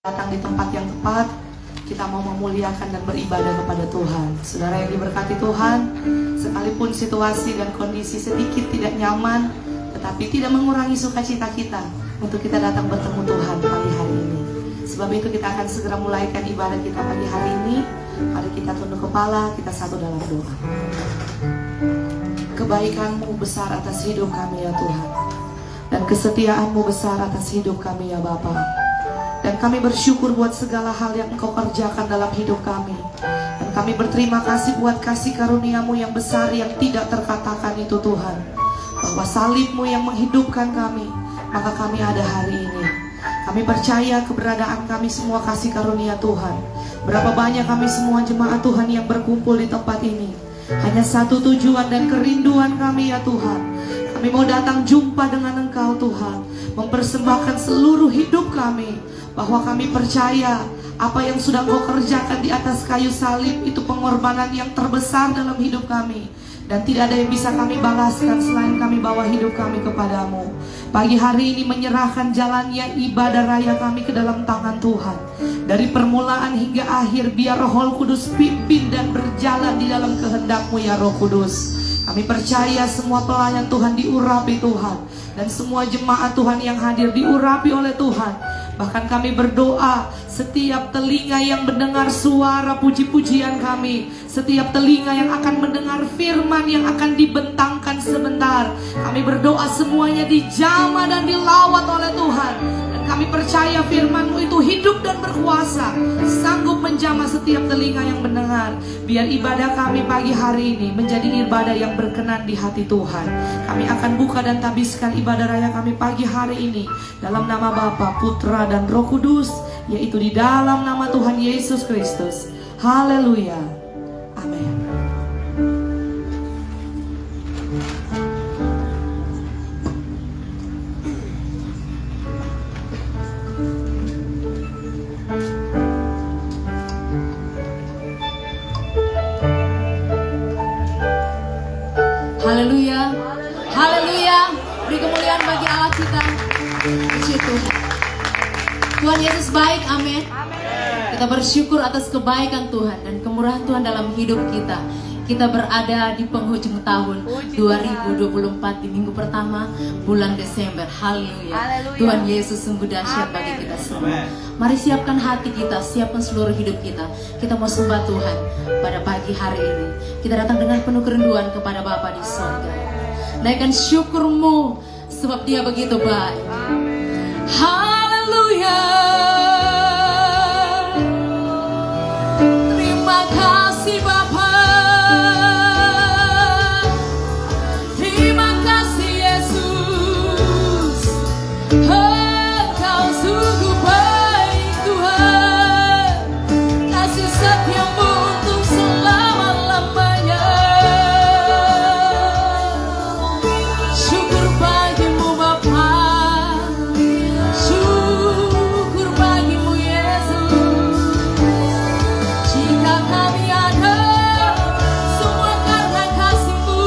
datang di tempat yang tepat. Kita mau memuliakan dan beribadah kepada Tuhan. Saudara yang diberkati Tuhan, sekalipun situasi dan kondisi sedikit tidak nyaman, tetapi tidak mengurangi sukacita kita untuk kita datang bertemu Tuhan pagi hari ini. Sebab itu kita akan segera mulaikan ibadah kita pagi hari ini. Mari kita tunduk kepala, kita satu dalam doa. Kebaikan-Mu besar atas hidup kami ya Tuhan, dan kesetiaan-Mu besar atas hidup kami ya Bapa. Dan kami bersyukur buat segala hal yang Engkau kerjakan dalam hidup kami. Dan kami berterima kasih buat kasih karunia-Mu yang besar yang tidak terkatakan itu Tuhan. Bahwa salib-Mu yang menghidupkan kami, maka kami ada hari ini. Kami percaya keberadaan kami semua kasih karunia Tuhan. Berapa banyak kami semua jemaat Tuhan yang berkumpul di tempat ini, hanya satu tujuan dan kerinduan kami ya Tuhan. Kami mau datang jumpa dengan Engkau Tuhan, mempersembahkan seluruh hidup kami. Bahwa kami percaya apa yang sudah Engkau kerjakan di atas kayu salib itu pengorbanan yang terbesar dalam hidup kami. Dan tidak ada yang bisa kami balaskan selain kami bawa hidup kami kepadamu. Pagi hari ini menyerahkan jalannya ibadah raya kami ke dalam tangan Tuhan. Dari permulaan hingga akhir biar Roh Kudus pimpin dan berjalan di dalam kehendak-Mu ya Roh Kudus. Kami percaya semua pelayan Tuhan diurapi Tuhan. Dan semua jemaat Tuhan yang hadir diurapi oleh Tuhan. Bahkan kami berdoa, setiap telinga yang mendengar suara puji-pujian kami, setiap telinga yang akan mendengar firman yang akan dibentangkan sebentar, kami berdoa semuanya dijamah dan dilawat oleh Tuhan. Dan kami percaya firman-Mu itu hidup dan berkuasa, sanggup menjamah setiap telinga yang mendengar. Biar ibadah kami pagi hari ini menjadi ibadah yang berkenan di hati Tuhan. Kami akan buka dan tabiskan ibadah raya kami pagi hari ini dalam nama Bapa, Putra, dan Roh Kudus, yaitu di dalam nama Tuhan Yesus Kristus. Haleluya. Amin. Haleluya. Haleluya. Beri kemuliaan bagi Allah kita. Puji Tuhan. Tuhan Yesus baik, amin. Kita bersyukur atas kebaikan Tuhan dan kemurahan Tuhan dalam hidup kita. Kita berada di penghujung tahun 2024 di minggu pertama bulan Desember. Haleluya. Tuhan Yesus sungguh dahsyat bagi kita semua. Mari siapkan hati kita, siapkan seluruh hidup kita. Kita mau sembah Tuhan pada pagi hari ini. Kita datang dengan penuh kerinduan kepada Bapa di sorga. Naikkan syukur-Mu sebab Dia begitu baik. Haleluya. Terima kasih Bapa. Terima kasih Yesus. Engkau sungguh baik Tuhan. Kasih setia-Mu untuk selama-lamanya. Syukur bagimu Bapa. Syukur bagimu Yesus. Jika kami ada, semua karena kasih-Mu.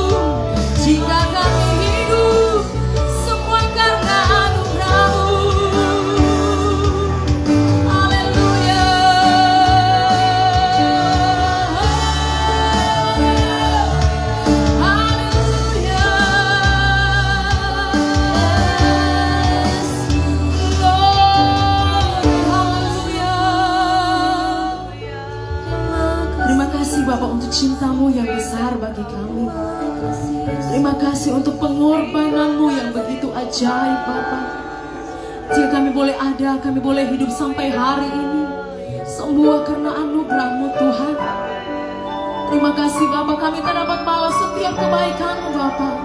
Jika kami hidup, semua karena anugerah-Mu. Haleluya. Haleluya. Terima kasih Bapak untuk cinta-Mu yang besar bagi kami. Terima kasih untuk pengorbanan-Mu yang begitu ajaib Bapak. Jika kami boleh ada, kami boleh hidup sampai hari ini, semua karena anugerah-Mu Tuhan. Terima kasih Bapak, kami tak dapat balas setiap kebaikan-Mu Bapak.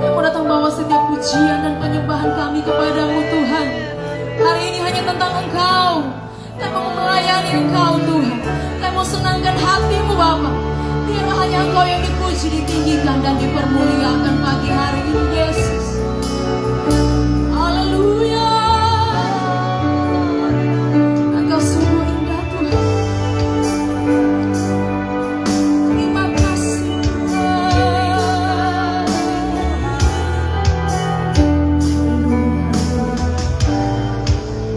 Kami mau datang bawa setiap pujian dan penyembahan kami kepadamu Tuhan. Hari ini hanya tentang Engkau. Kami mau melayani Engkau Tuhan. Kami mau senangkan hati-Mu Bapak. Biarlah hanya Engkau yang dipuji, ditinggikan dan dipermuliakan pagi hari ini Yesus. Haleluya. Engkau sungguh indah Tuhan. Terima kasih Tuhan.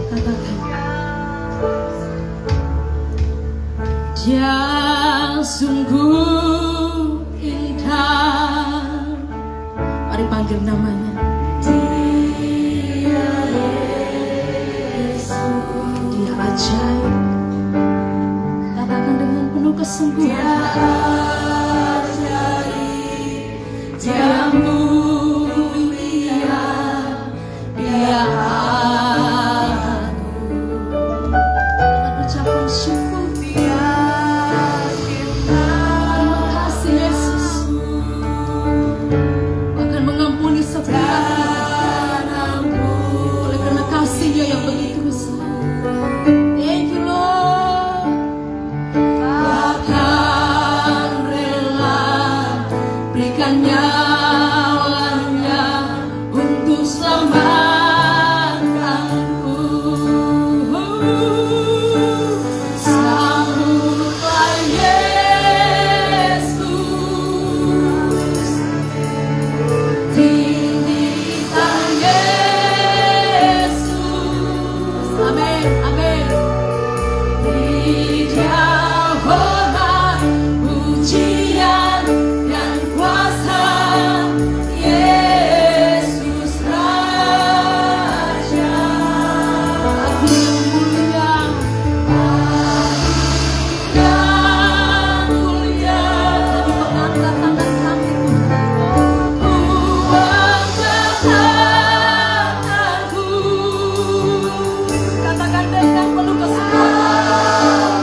Katakan yang sungguh indah. Mari panggil namanya. Dia Yesus, Dia ajaib. Katakan dengan penuh kesungguhan. Dia mulia, Dia agung. Dengan ucapan syukur, terima kasih Yesus. Akan mengampuni setiap oleh karena kasih-Nya yang begitu besar. Thank you Lord. Bahkan rela berikan nyawanya untuk selamatkanku. Sambutlah Yesus, tinggikan Yesus. Amin, amin. Dia hormat, pujian dan kuasa, Yesus Raja. Mulia, dan mulia. Jadi mengangkat tangan kami, angkat tanganku. Katakan dengan penuh kesungguhan.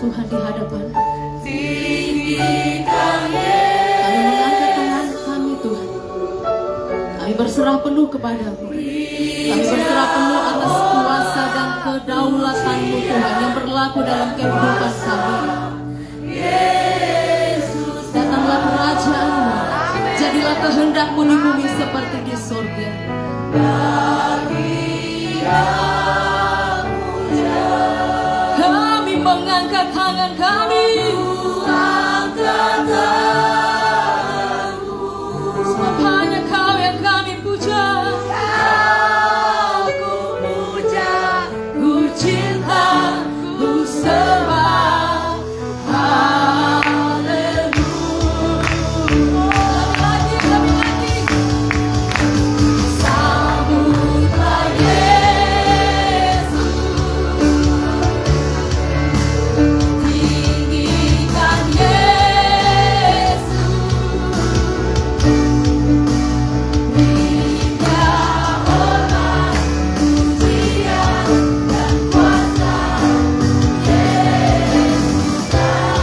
Tuhan di hadapan. Kami mengangkat tangan kami Tuhan. Kami berserah penuh kepadamu. Kami berserah penuh atas kuasa dan kedaulatan-Mu Tuhan yang berlaku dalam kehidupan kami. Datanglah kerajaan-Mu, jadilah kehendak-Mu di bumi seperti di surga. Kami mengangkat tangan kami, sebab hanya Kau yang kami puja. Ku cinta, ku sembah. Haleluya. Kami lagi. Sambutlah Yesus, tinggikan Yesus, berikan hormat, pujian dan kuasa Yesus saja. Dia yang punya,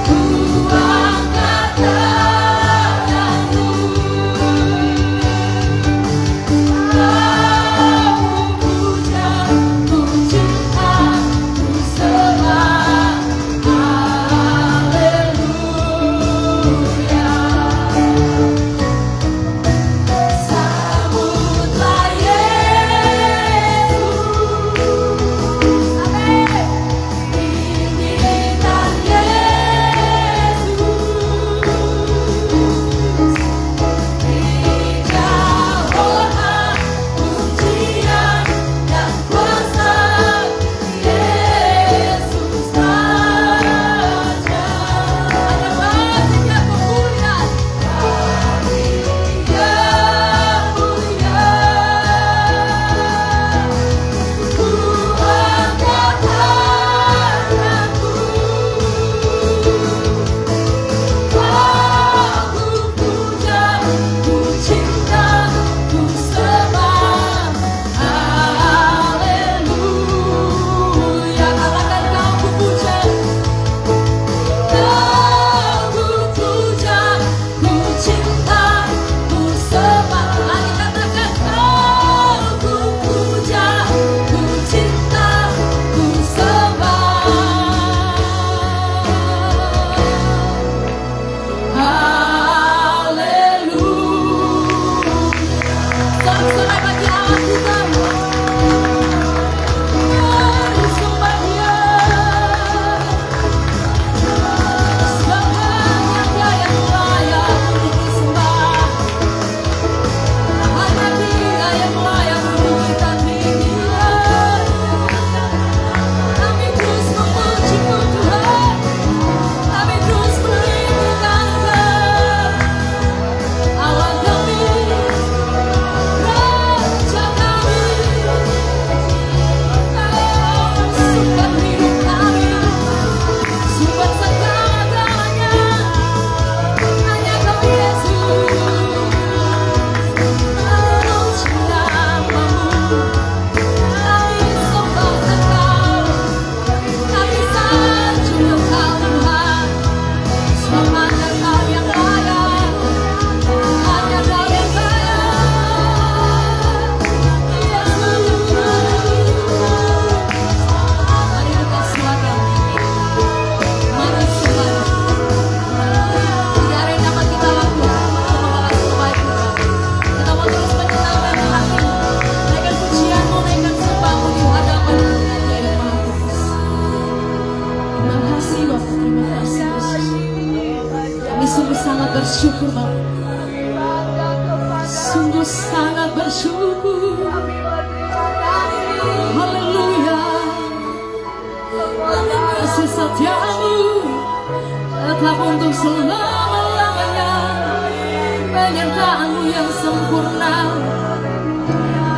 ku angkat tanganku, ku puja, ku cinta, ku sembah. Haleluya. Sambutlah Yesus, amin. Tinggikan Yesus, berikan hormat, pujian dan kuasa Yesus saja. Hanya Baginya kemuliaan, Baginya mulia. Ku angkat tanganku, aku puja, ku cinta, ku sembah. Haleluya. Katakan Kau ku puja, Kau ku puja, ku cinta, ku sembah. Lagi katakan Kau ku puja, ku cinta, ku sembah. Haleluya. Sorak-sorai bagi Allah kita. Mari sembah Dia. Sebab hanya Dia yang layak untuk disembah. Hanya Dia yang layak untuk kita tinggikan. Kami terus memuji-Mu Tuhan. Kami terus meninggikan Engkau, Allah kami, Raja kami. Sumber hidup kami, sumber segala-galanya, hanya Kau Yesus. Memuji nama-Mu, kami sembah Engkau, kami sanjung Engkau Tuhan. Sebab hanya Kau yang layak, hanya Kau yang layak, Yesus. Mari kita silakan, mari sembah. Tidak ada yang dapat kita lakukan untuk membalas kebaikan Tuhan. Kita mau terus menyenangkan hati, naikkan pujian-Mu, naikkan sembah-Mu di hadapan Dia yang Maha Kudus. Terima kasih Bapak, terima kasih Yesus. Kami sungguh sangat bersyukur Bapak, sungguh sangat bersyukur. Haleluya. Kasih setia-Mu tetap untuk selama-lamanya, penyertaan-Mu yang sempurna.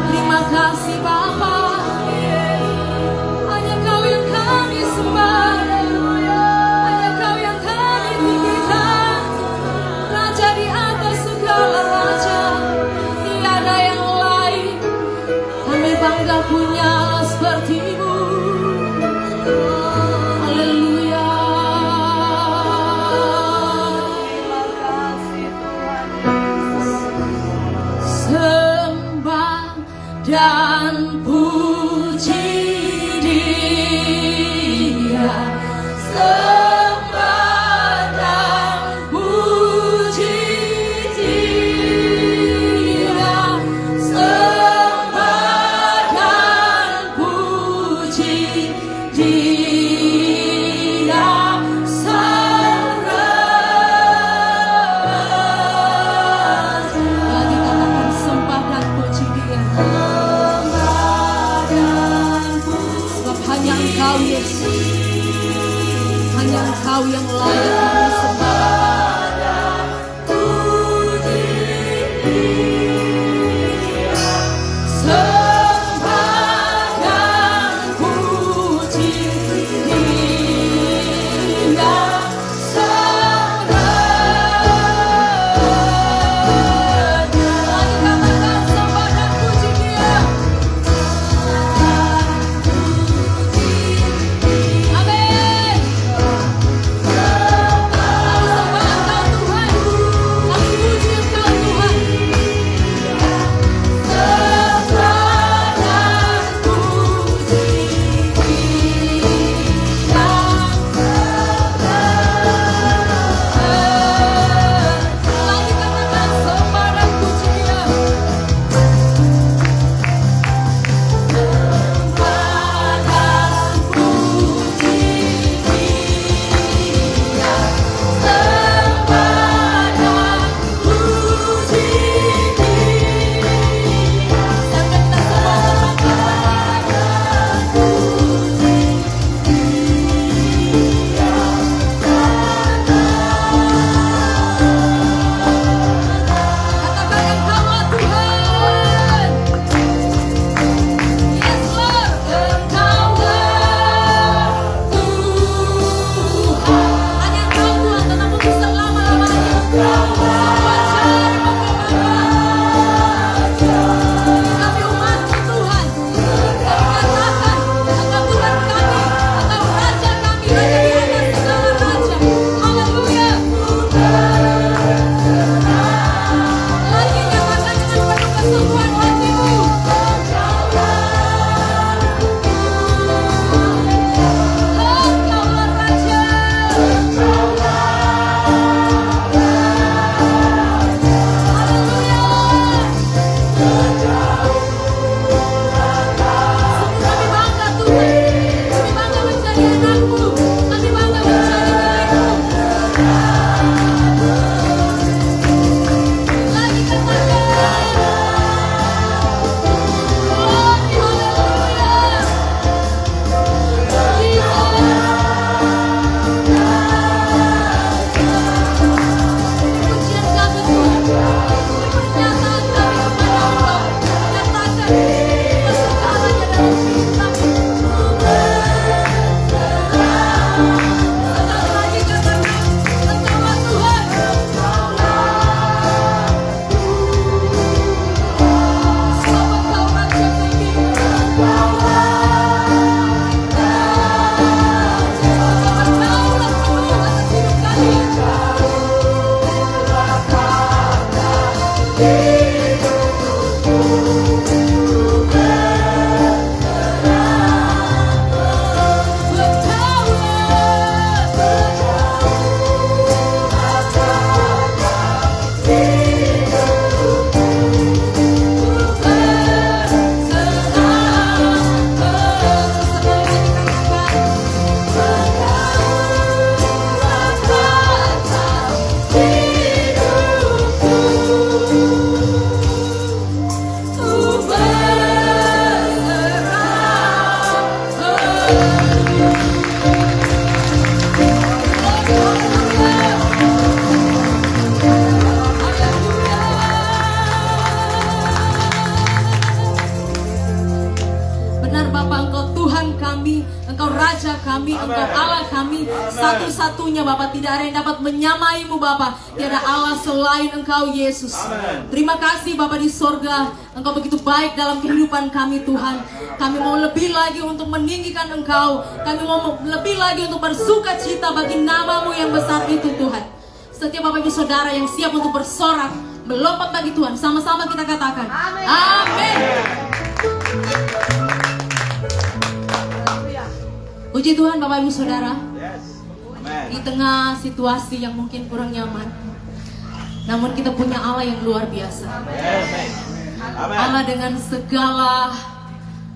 Terima kasih Bapa, hanya Kau yang kami sembah, hanya Kau yang kami tinggikan. Raja di atas segala raja, tiada yang lain. Kami bangga tidak punya sepertimu. Haleluya. Sembah dan puji Dia. Sembah dan puji Dia. Sembah dan puji Dia. Sang Raja. Lagi katakan sembah dan puji Dia. Sebab hanya Engkau Yesus, hanya Engkau yang layak kami sembah. Sembah dan puji Dia. Sang Raja. Lagi katakan sembah dan puji Dia. Amin. benar Bapa, Engkau Tuhan kami, Engkau Raja kami, Engkau Allah kami, satu-satunya Bapa. Tidak ada yang dapat menyamaimu Bapa. Tiada Allah selain Engkau Yesus. Terima kasih Bapa di sorga, Engkau begitu baik dalam kehidupan kami Tuhan. Kami mau lebih lagi untuk meninggikan Engkau. Kami mau lebih lagi untuk bersuka cita bagi nama-Mu yang besar itu Tuhan. Setiap Bapak Ibu Saudara yang siap untuk bersorak, melompat bagi Tuhan, sama-sama kita katakan amin. Puji Tuhan Bapak Ibu Saudara. Di tengah situasi yang mungkin kurang nyaman, namun kita punya Allah yang luar biasa. Allah dengan segala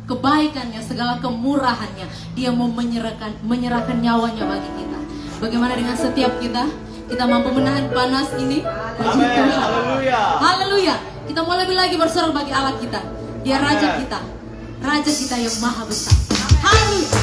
kebaikannya, segala kemurahannya, Dia mau menyerahkan nyawanya bagi kita. Bagaimana dengan setiap kita? Kita mampu menahan panas ini. Puji Tuhan. Haleluya. Kita mau lebih lagi bersorak bagi Allah kita. Dia Raja kita. Raja kita yang maha besar. Haleluya.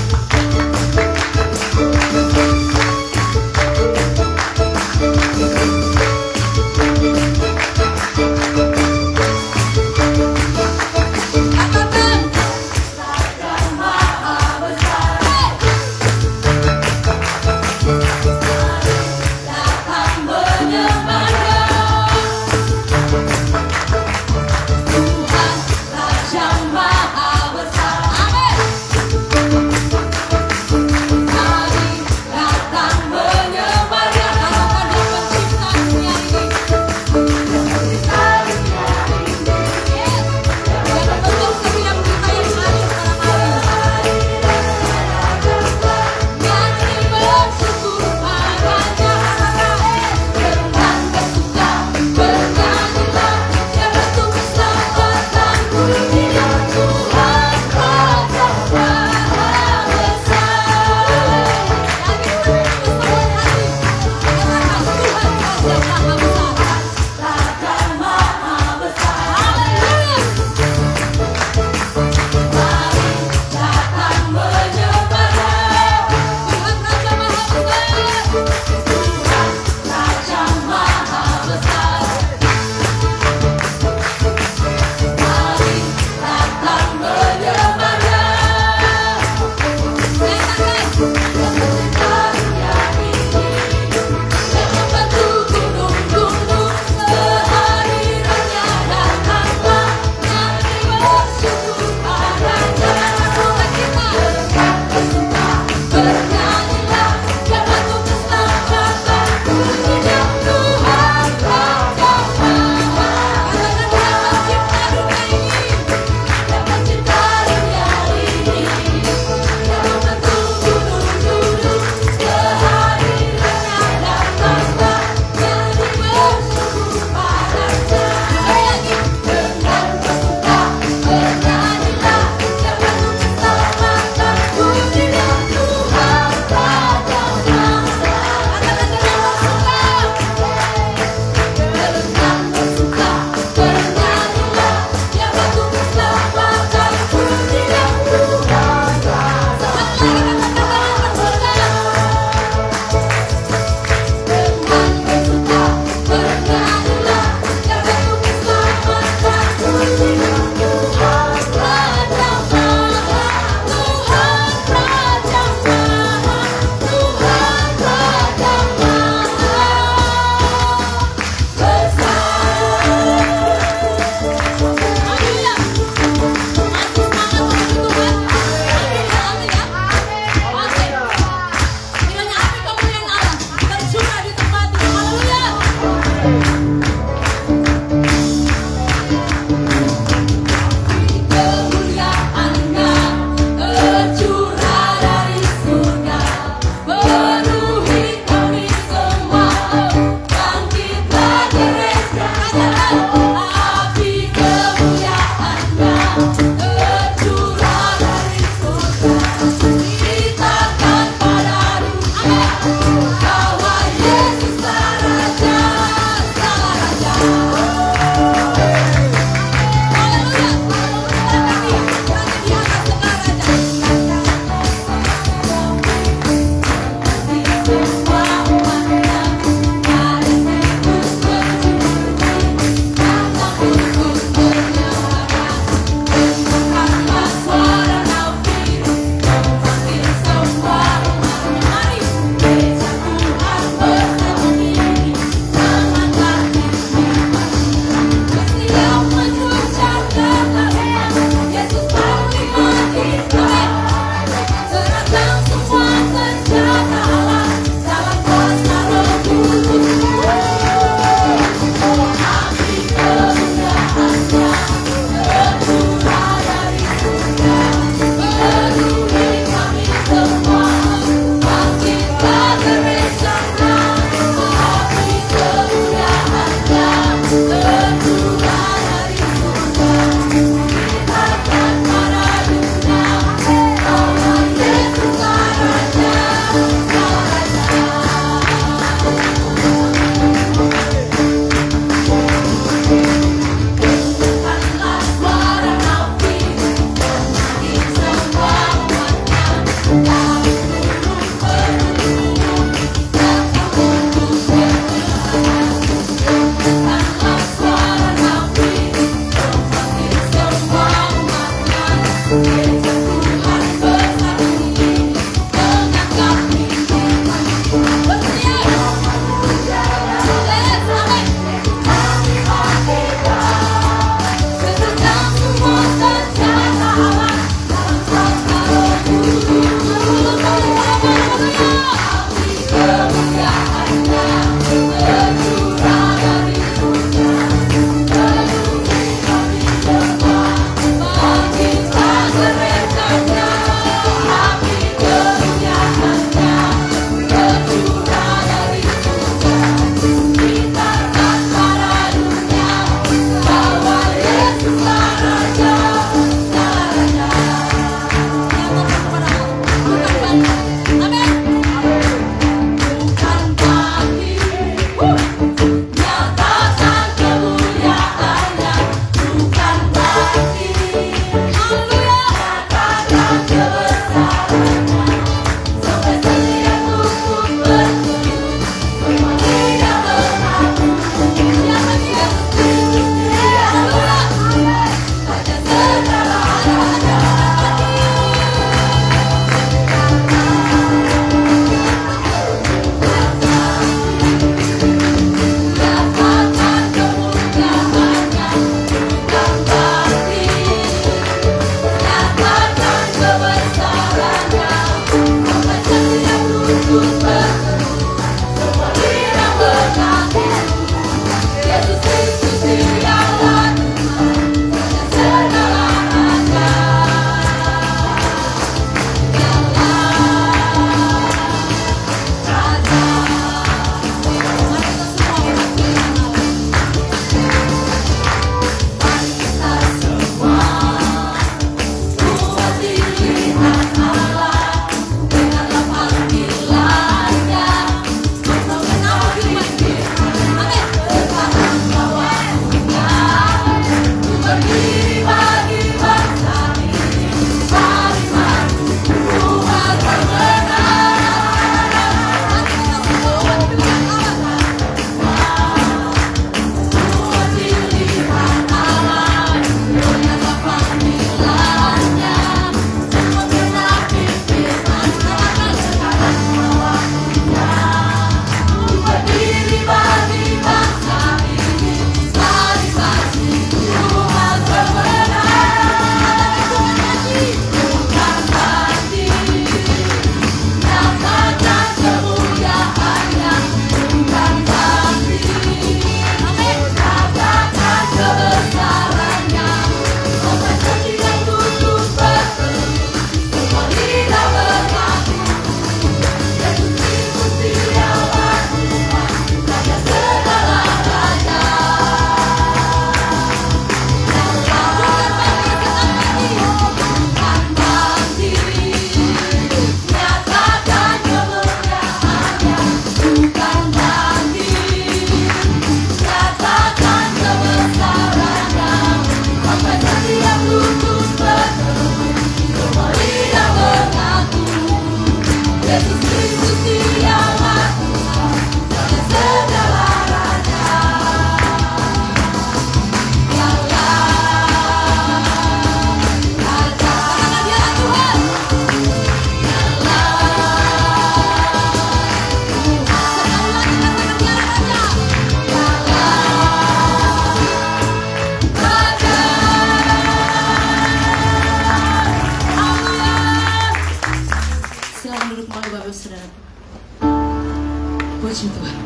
puji Tuhan.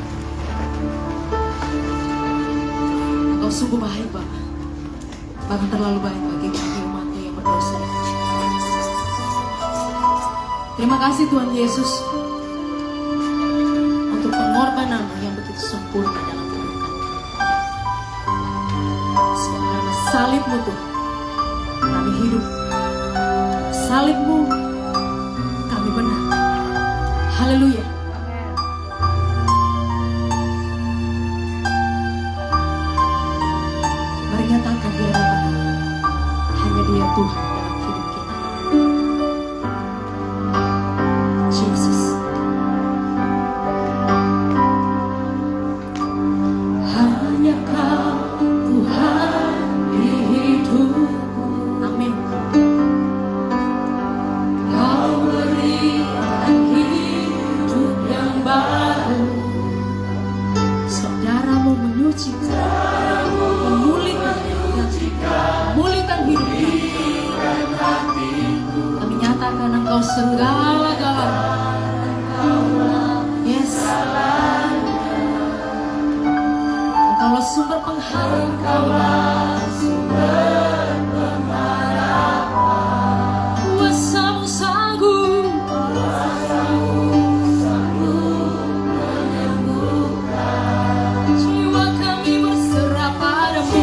Engkau sungguh baik Bapa, bahkan terlalu baik bagi kami umat-Mu yang berdosa. Terima kasih Tuhan Yesus untuk pengorbanan-Mu yang begitu sempurna dalam hidup kami. Karena salib-Mu Tuhan, kami hidup. Salib-Mu, kami benar. Haleluya. Mari nyatakan di hadapan Allah, hanya Dia Tuhan dalam hidup kita. Jesus. Hanya Kau Tuhan di hidupku. Amin. Kau berikan hidup yang baru. Saudaramu menyucikan, memulihkan hidup kami. Kami nyatakan Engkau segala-galanya. Yes. Engkaulah sumber pengharapan. Kuasa-Mu sanggup menyembuhkan. Jiwa kami berserah padamu.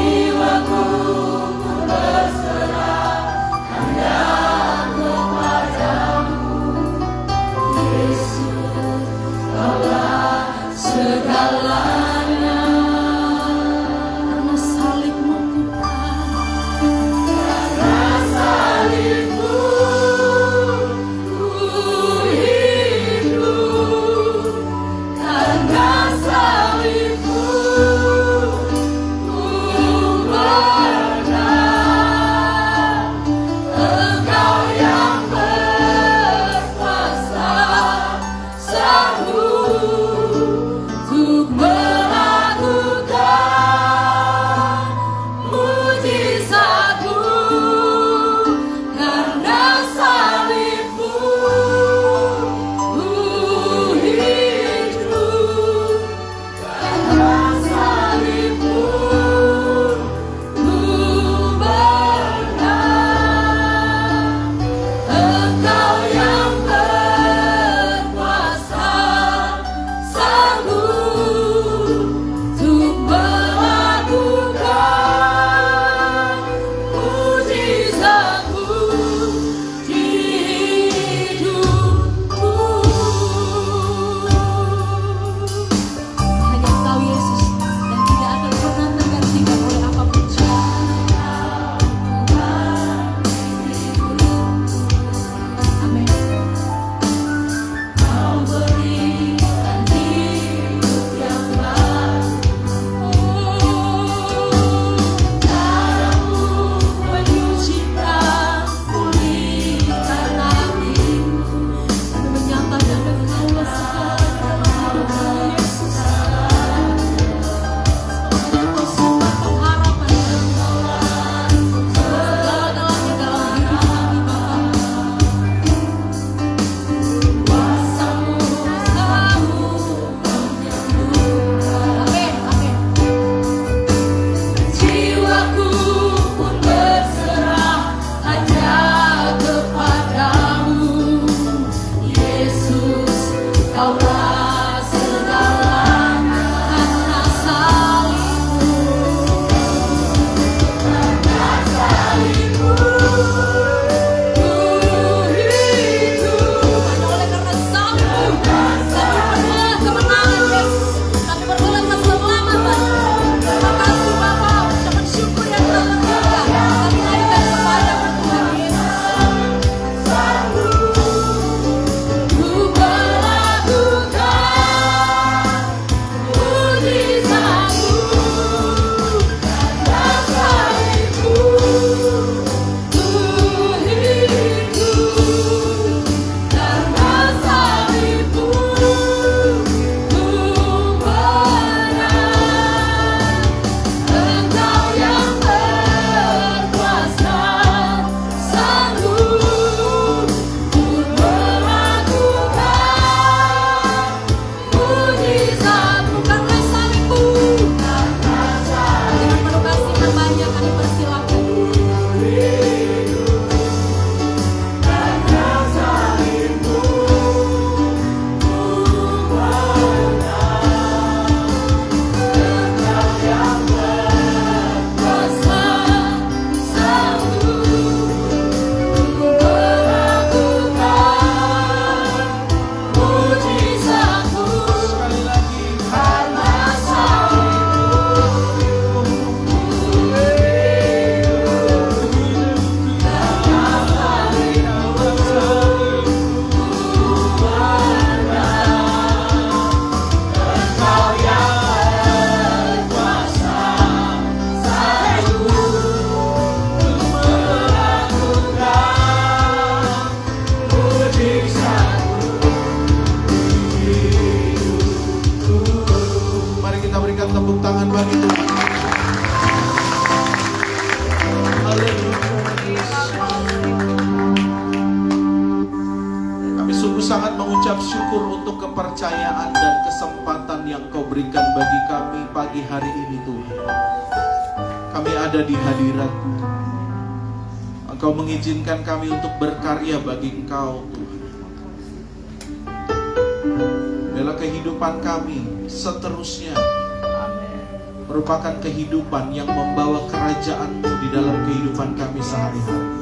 Segalanya karena salib-Mu Tuhan, sangat mengucap syukur untuk kepercayaan dan kesempatan yang Kau berikan bagi kami pagi hari ini Tuhan. Kami ada di hadirat-Mu. Engkau mengizinkan kami untuk berkarya bagi Engkau Tuhan. Biarlah kehidupan kami seterusnya merupakan kehidupan yang membawa kerajaan-Mu di dalam kehidupan kami sehari-hari.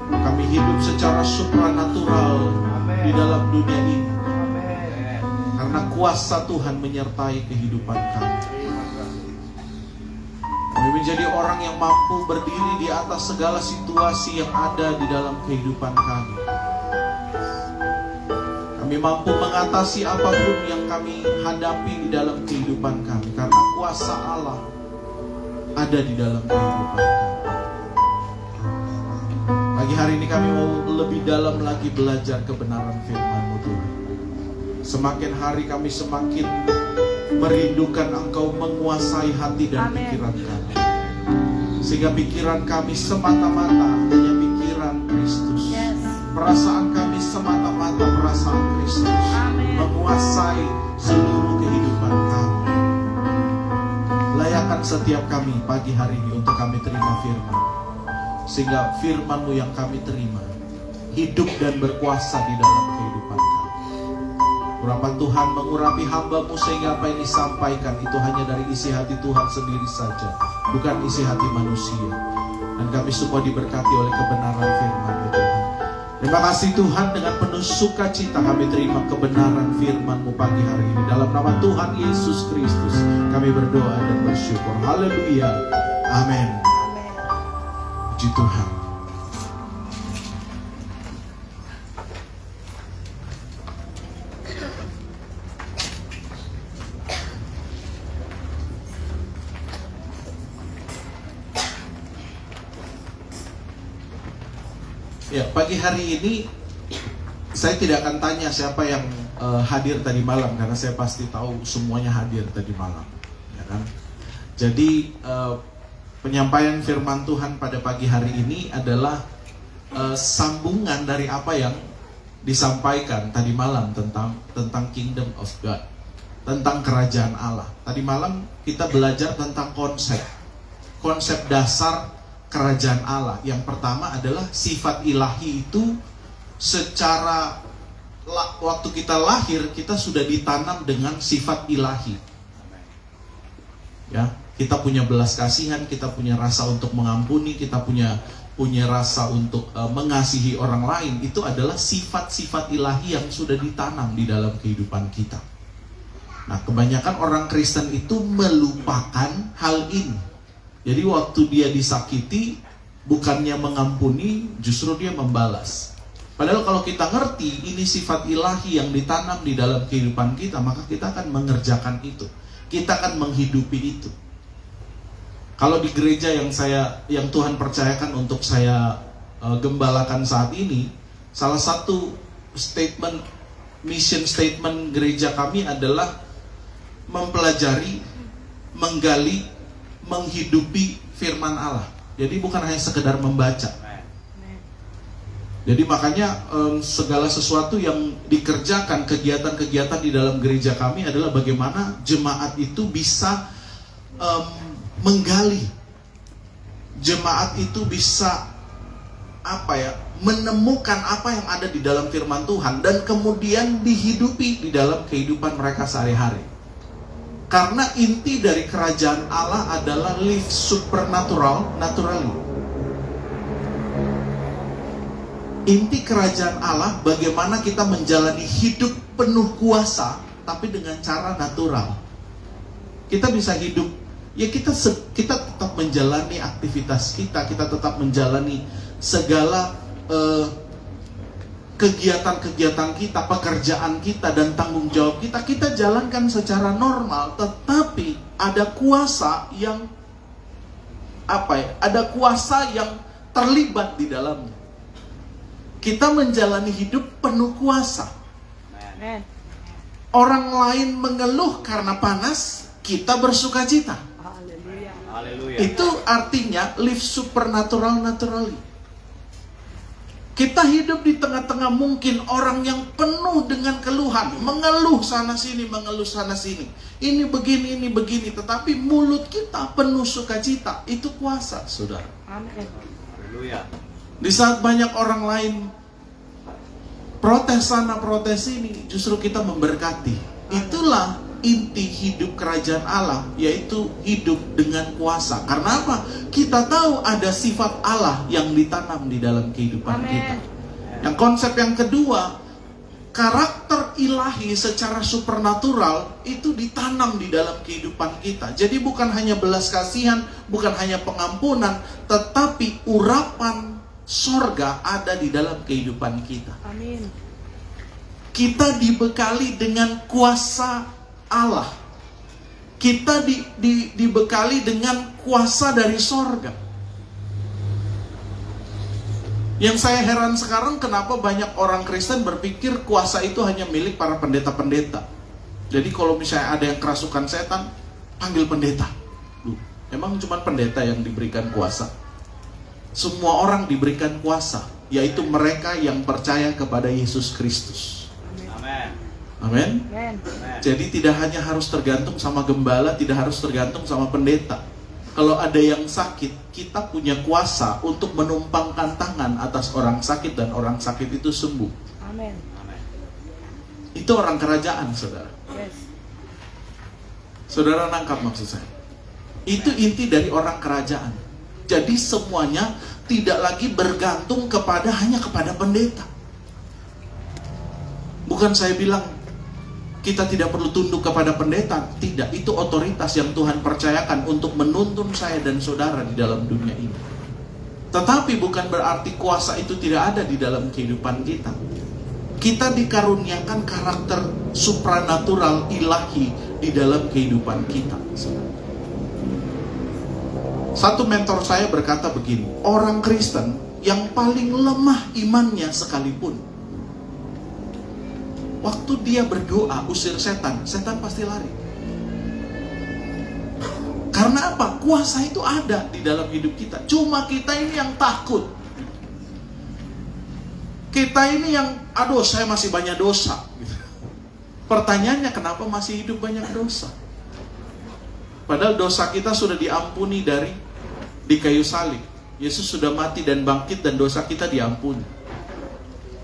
Kami hidup secara supranatural di dalam dunia ini karena kuasa Tuhan menyertai kehidupan kami. Kami menjadi orang yang mampu berdiri di atas segala situasi yang ada di dalam kehidupan kami. Kami mampu mengatasi apapun yang kami hadapi di dalam kehidupan kami karena kuasa Allah ada di dalam kehidupan kami. Pagi hari ini kami mau lebih dalam lagi belajar kebenaran firman-Mu Tuhan. Semakin hari kami semakin merindukan Engkau menguasai hati dan pikiran kami. Sehingga pikiran kami semata-mata hanya pikiran Kristus. Perasaan kami semata-mata perasaan Kristus. Menguasai seluruh kehidupan kami. Layakan setiap kami pagi hari ini untuk kami terima firman. Sehingga firman-Mu yang kami terima hidup dan berkuasa di dalam kehidupan kami. Urapan Tuhan mengurapi hamba-Mu sehingga apa yang disampaikan itu hanya dari isi hati Tuhan sendiri saja, bukan isi hati manusia. Dan kami semua diberkati oleh kebenaran firman-Mu Tuhan. Terima kasih Tuhan, dengan penuh sukacita kami terima kebenaran firman-Mu pagi hari ini. Dalam nama Tuhan Yesus Kristus kami berdoa dan bersyukur. Haleluya. Amin. Puji Tuhan. Ya, pagi hari ini saya tidak akan tanya siapa yang hadir tadi malam karena saya pasti tahu semuanya hadir tadi malam, ya kan? Jadi penyampaian firman Tuhan pada pagi hari ini adalah sambungan dari apa yang disampaikan tadi malam tentang Kingdom of God, tentang kerajaan Allah. Tadi malam kita belajar tentang konsep dasar kerajaan Allah. Yang pertama adalah sifat ilahi itu secara waktu kita lahir kita sudah ditanam dengan sifat ilahi. Ya, kita punya belas kasihan, kita punya rasa untuk mengampuni, kita punya rasa untuk mengasihi orang lain. Itu adalah sifat-sifat ilahi yang sudah ditanam di dalam kehidupan kita. Nah, kebanyakan orang Kristen itu melupakan hal ini. Jadi waktu dia disakiti, bukannya mengampuni, justru dia membalas. Padahal kalau kita ngerti ini sifat ilahi yang ditanam di dalam kehidupan kita, maka kita akan mengerjakan itu. Kita akan menghidupi itu. Kalau di gereja yang Tuhan percayakan untuk saya gembalakan saat ini, salah satu mission statement gereja kami adalah mempelajari, menggali, menghidupi firman Allah. Jadi bukan hanya sekedar membaca. Jadi makanya segala sesuatu yang dikerjakan, kegiatan-kegiatan di dalam gereja kami adalah bagaimana jemaat itu bisa menggali. Jemaat itu bisa menemukan apa yang ada di dalam firman Tuhan dan kemudian dihidupi di dalam kehidupan mereka sehari-hari. Karena inti dari kerajaan Allah adalah live naturally. Inti kerajaan Allah bagaimana kita menjalani hidup penuh kuasa tapi dengan cara natural. Kita bisa hidup, ya kita tetap menjalani aktivitas kita tetap menjalani segala kegiatan-kegiatan kita, pekerjaan kita dan tanggung jawab kita jalankan secara normal, tetapi ada kuasa yang ada kuasa yang terlibat di dalamnya. Kita menjalani hidup penuh kuasa. Amen. Orang lain mengeluh karena panas, kita bersukacita. Haleluya. Itu artinya live supernatural naturally. Kita hidup di tengah-tengah mungkin orang yang penuh dengan keluhan, mengeluh sana sini, mengeluh sana sini. Ini begini. Tetapi mulut kita penuh sukacita. Itu kuasa, saudara. Amin. Haleluya. Di saat banyak orang lain protes sana, protes sini, justru kita memberkati. Itulah inti hidup kerajaan Allah, yaitu hidup dengan kuasa. Karena apa? Kita tahu ada sifat Allah yang ditanam di dalam kehidupan kita. Yang konsep yang kedua, karakter ilahi secara supernatural itu ditanam di dalam kehidupan kita. Jadi bukan hanya belas kasihan, bukan hanya pengampunan, tetapi urapan sorga ada di dalam kehidupan kita. Amin. Kita dibekali dengan kuasa Allah. Kita dibekali dengan kuasa dari sorga. Yang saya heran sekarang, kenapa banyak orang Kristen berpikir kuasa itu hanya milik para pendeta-pendeta. Jadi kalau misalnya ada yang kerasukan setan, panggil pendeta. Emang cuma pendeta yang diberikan kuasa? Semua orang diberikan kuasa, yaitu mereka yang percaya kepada Yesus Kristus. Amin. Amin. Jadi tidak hanya harus tergantung sama gembala, tidak harus tergantung sama pendeta. Kalau ada yang sakit, kita punya kuasa untuk menumpangkan tangan atas orang sakit dan orang sakit itu sembuh. Amin. Itu orang kerajaan, saudara. Yes. Saudara nangkap maksud saya? Itu inti dari orang kerajaan. Jadi semuanya tidak lagi bergantung hanya kepada pendeta. Bukan saya bilang kita tidak perlu tunduk kepada pendeta. Tidak, itu otoritas yang Tuhan percayakan untuk menuntun saya dan saudara di dalam dunia ini. Tetapi bukan berarti kuasa itu tidak ada di dalam kehidupan kita. Kita dikaruniakan karakter supranatural ilahi di dalam kehidupan kita. Satu mentor saya berkata begini, orang Kristen yang paling lemah imannya sekalipun, waktu dia berdoa usir setan, setan pasti lari. Karena apa? Kuasa itu ada di dalam hidup kita. Cuma kita ini yang takut. Kita ini yang, aduh saya masih banyak dosa. Pertanyaannya, kenapa masih hidup banyak dosa? Padahal dosa kita sudah diampuni di kayu salib. Yesus sudah mati dan bangkit dan dosa kita diampuni.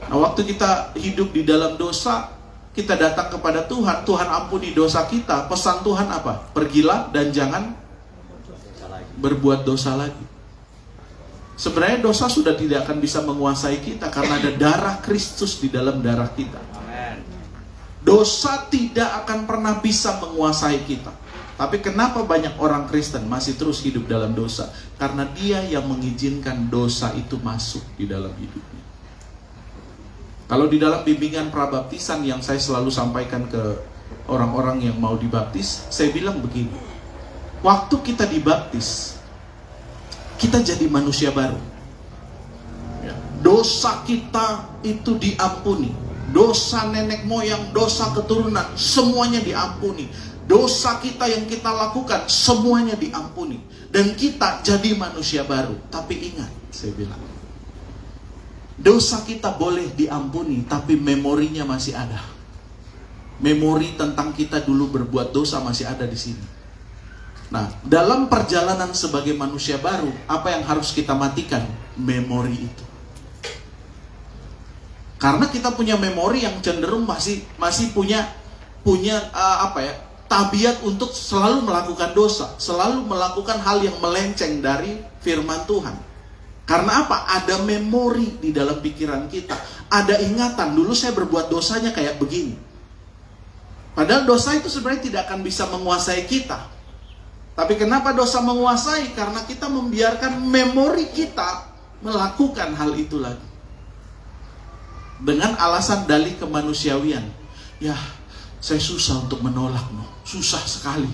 Nah, waktu kita hidup di dalam dosa, kita datang kepada Tuhan, Tuhan ampuni dosa kita. Pesan Tuhan apa? Pergilah dan jangan berbuat dosa lagi. Sebenarnya dosa sudah tidak akan bisa menguasai kita karena ada darah Kristus di dalam darah kita. Dosa tidak akan pernah bisa menguasai kita. Tapi kenapa banyak orang Kristen masih terus hidup dalam dosa? Karena dia yang mengizinkan dosa itu masuk di dalam hidupnya. Kalau di dalam bimbingan prabaptisan yang saya selalu sampaikan ke orang-orang yang mau dibaptis, saya bilang begini. Waktu kita dibaptis, kita jadi manusia baru. Dosa kita itu diampuni. Dosa nenek moyang, dosa keturunan, semuanya diampuni. Dosa kita yang kita lakukan, semuanya diampuni. Dan kita jadi manusia baru. Tapi ingat, saya bilang, dosa kita boleh diampuni, tapi memorinya masih ada. Memori tentang kita dulu berbuat dosa masih ada di sini. Nah, dalam perjalanan sebagai manusia baru, apa yang harus kita matikan? Memori itu. Karena kita punya memori yang cenderung masih punya tabiat untuk selalu melakukan dosa, selalu melakukan hal yang melenceng dari firman Tuhan. Karena apa? Ada memori di dalam pikiran kita. Ada ingatan, dulu saya berbuat dosanya kayak begini. Padahal dosa itu sebenarnya tidak akan bisa menguasai kita. Tapi kenapa dosa menguasai? Karena kita membiarkan memori kita melakukan hal itu lagi. Dengan alasan dalih kemanusiawian. Ya, saya susah untuk menolakmu. Susah sekali.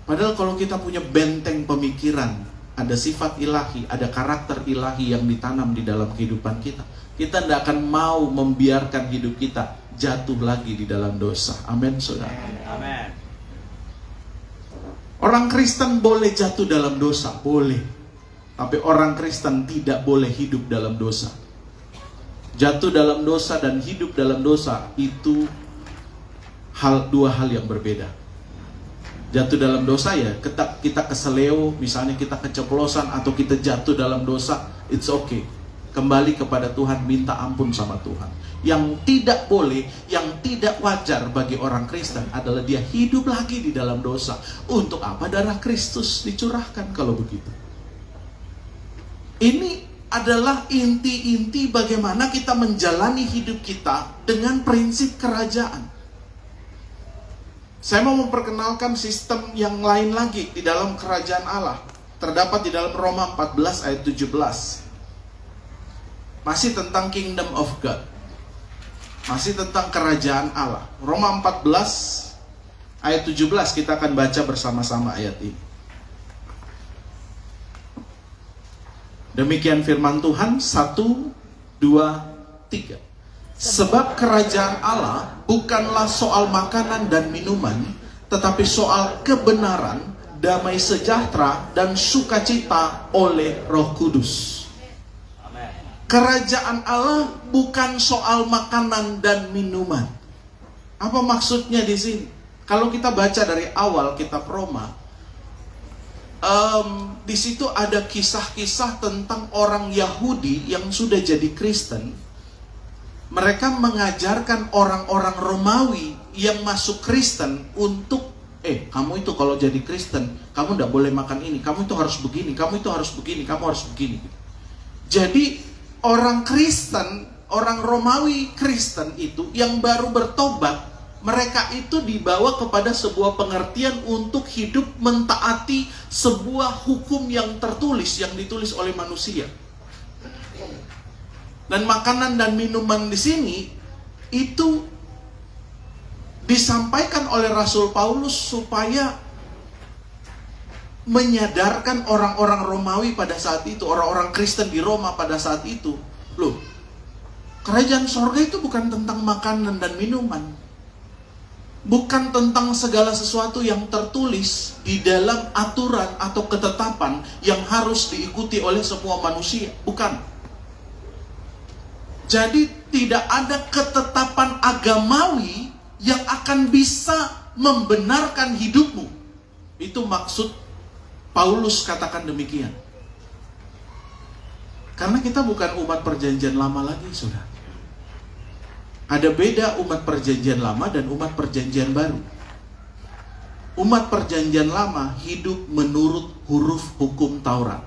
Padahal kalau kita punya benteng pemikiran, ada sifat ilahi, ada karakter ilahi yang ditanam di dalam kehidupan kita, kita tidak akan mau membiarkan hidup kita jatuh lagi di dalam dosa. Amin, saudara. Amin. Orang Kristen boleh jatuh dalam dosa, boleh. Tapi orang Kristen tidak boleh hidup dalam dosa. Jatuh dalam dosa dan hidup dalam dosa itu dua hal yang berbeda. Jatuh dalam dosa ya, kita keseleo, misalnya kita keceplosan atau kita jatuh dalam dosa, it's okay. Kembali kepada Tuhan, minta ampun sama Tuhan. Yang tidak boleh, yang tidak wajar bagi orang Kristen adalah dia hidup lagi di dalam dosa. Untuk apa darah Kristus dicurahkan kalau begitu? Ini adalah inti-inti bagaimana kita menjalani hidup kita dengan prinsip kerajaan. Saya mau memperkenalkan sistem yang lain lagi di dalam kerajaan Allah. Terdapat di dalam Roma 14 ayat 17. Masih tentang kingdom of God. Masih tentang kerajaan Allah. Roma 14 ayat 17 kita akan baca bersama-sama ayat ini. Demikian firman Tuhan, 1, 2, 3. Sebab kerajaan Allah bukanlah soal makanan dan minuman, tetapi soal kebenaran, damai sejahtera, dan sukacita oleh Roh Kudus. Amen. Kerajaan Allah bukan soal makanan dan minuman. Apa maksudnya di sini? Kalau kita baca dari awal kitab Roma, di situ ada kisah-kisah tentang orang Yahudi yang sudah jadi Kristen. Mereka mengajarkan orang-orang Romawi yang masuk Kristen untuk kamu itu kalau jadi Kristen, kamu tidak boleh makan ini, kamu itu harus begini, kamu itu harus begini, kamu harus begini. Jadi orang Kristen, orang Romawi Kristen itu yang baru bertobat, mereka itu dibawa kepada sebuah pengertian untuk hidup mentaati sebuah hukum yang tertulis, yang ditulis oleh manusia. Dan makanan dan minuman di sini itu disampaikan oleh Rasul Paulus supaya menyadarkan orang-orang Romawi pada saat itu, orang-orang Kristen di Roma pada saat itu, loh, kerajaan sorga itu bukan tentang makanan dan minuman, bukan tentang segala sesuatu yang tertulis di dalam aturan atau ketetapan yang harus diikuti oleh semua manusia, bukan. Jadi tidak ada ketetapan agamawi yang akan bisa membenarkan hidupmu. Itu maksud Paulus katakan demikian. Karena kita bukan umat perjanjian lama lagi, saudara. Ada beda umat perjanjian lama dan umat perjanjian baru. Umat perjanjian lama hidup menurut huruf hukum Taurat.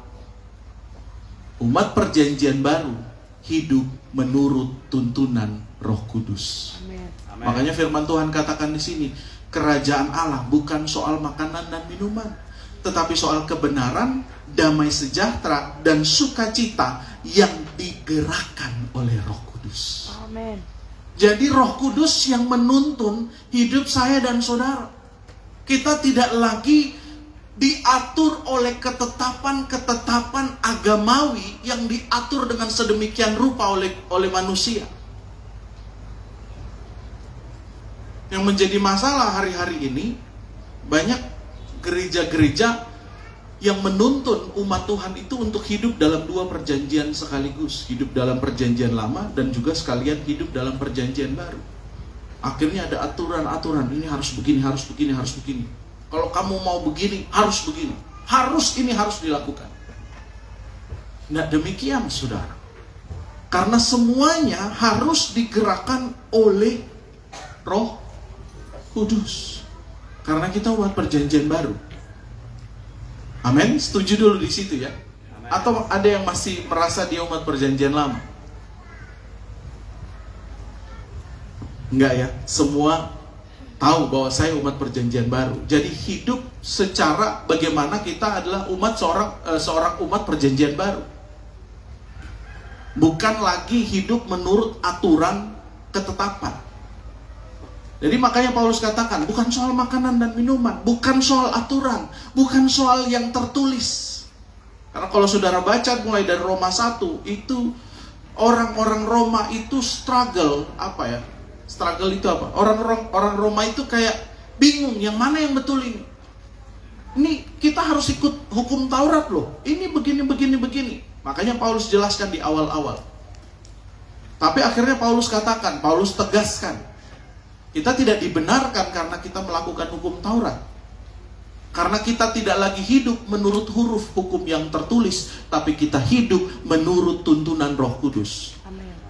Umat perjanjian baru hidup menurut tuntunan Roh Kudus. Amen. Amen. Makanya firman Tuhan katakan di sini, kerajaan Allah bukan soal makanan dan minuman, tetapi soal kebenaran, damai sejahtera, dan sukacita yang digerakkan oleh Roh Kudus. Amen. Jadi Roh Kudus yang menuntun hidup saya dan saudara. Kita tidak lagi diatur oleh ketetapan-ketetapan agamawi yang diatur dengan sedemikian rupa oleh manusia. Yang menjadi masalah hari-hari ini, banyak gereja-gereja yang menuntun umat Tuhan itu untuk hidup dalam dua perjanjian sekaligus. Hidup dalam perjanjian lama dan juga sekalian hidup dalam perjanjian baru. Akhirnya ada aturan-aturan, ini harus begini, harus begini, harus begini. Kalau kamu mau begini, harus begini. Harus ini harus dilakukan. Nah demikian saudara. Karena semuanya harus digerakkan oleh Roh Kudus. Karena kita umat perjanjian baru. Amin. Setuju dulu di situ ya. Amen. Atau ada yang masih merasa dia umat perjanjian lama? Enggak ya. Semua tahu bahwa saya umat perjanjian baru. Jadi hidup secara bagaimana kita adalah umat seorang umat perjanjian baru. Bukan lagi hidup menurut aturan ketetapan. Jadi makanya Paulus katakan, bukan soal makanan dan minuman, bukan soal aturan, bukan soal yang tertulis. Karena kalau saudara baca mulai dari Roma 1, itu orang-orang Roma itu struggle, apa ya? Struggle itu apa? Orang Roma itu kayak bingung, yang mana yang betul ini? Ini kita harus ikut hukum Taurat loh. Ini begini. Makanya Paulus jelaskan di awal-awal. Tapi akhirnya Paulus katakan, Paulus tegaskan, kita tidak dibenarkan karena kita melakukan hukum Taurat. Karena kita tidak lagi hidup menurut huruf hukum yang tertulis, tapi kita hidup menurut tuntunan Roh Kudus.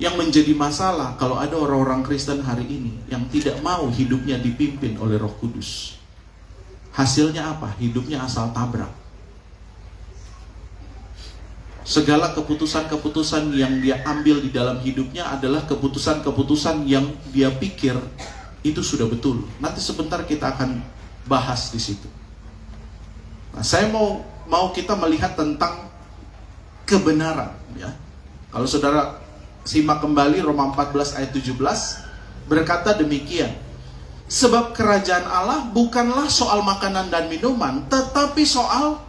Yang menjadi masalah kalau ada orang-orang Kristen hari ini yang tidak mau hidupnya dipimpin oleh Roh Kudus. Hasilnya apa? Hidupnya asal tabrak. Segala keputusan-keputusan yang dia ambil di dalam hidupnya adalah keputusan-keputusan yang dia pikir itu sudah betul. Nanti sebentar kita akan bahas di situ. Nah, saya mau kita melihat tentang kebenaran, ya. Kalau saudara simak kembali Roma 14 ayat 17 berkata demikian. Sebab kerajaan Allah bukanlah soal makanan dan minuman, tetapi soal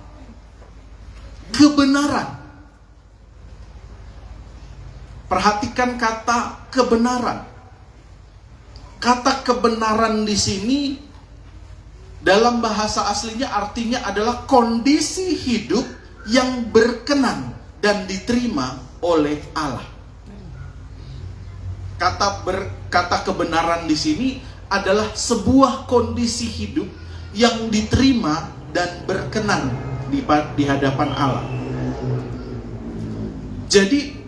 kebenaran. Perhatikan kata kebenaran. Kata kebenaran di sini dalam bahasa aslinya artinya adalah kondisi hidup yang berkenan dan diterima oleh Allah. Kata kebenaran di sini adalah sebuah kondisi hidup yang diterima dan berkenan di hadapan Allah. Jadi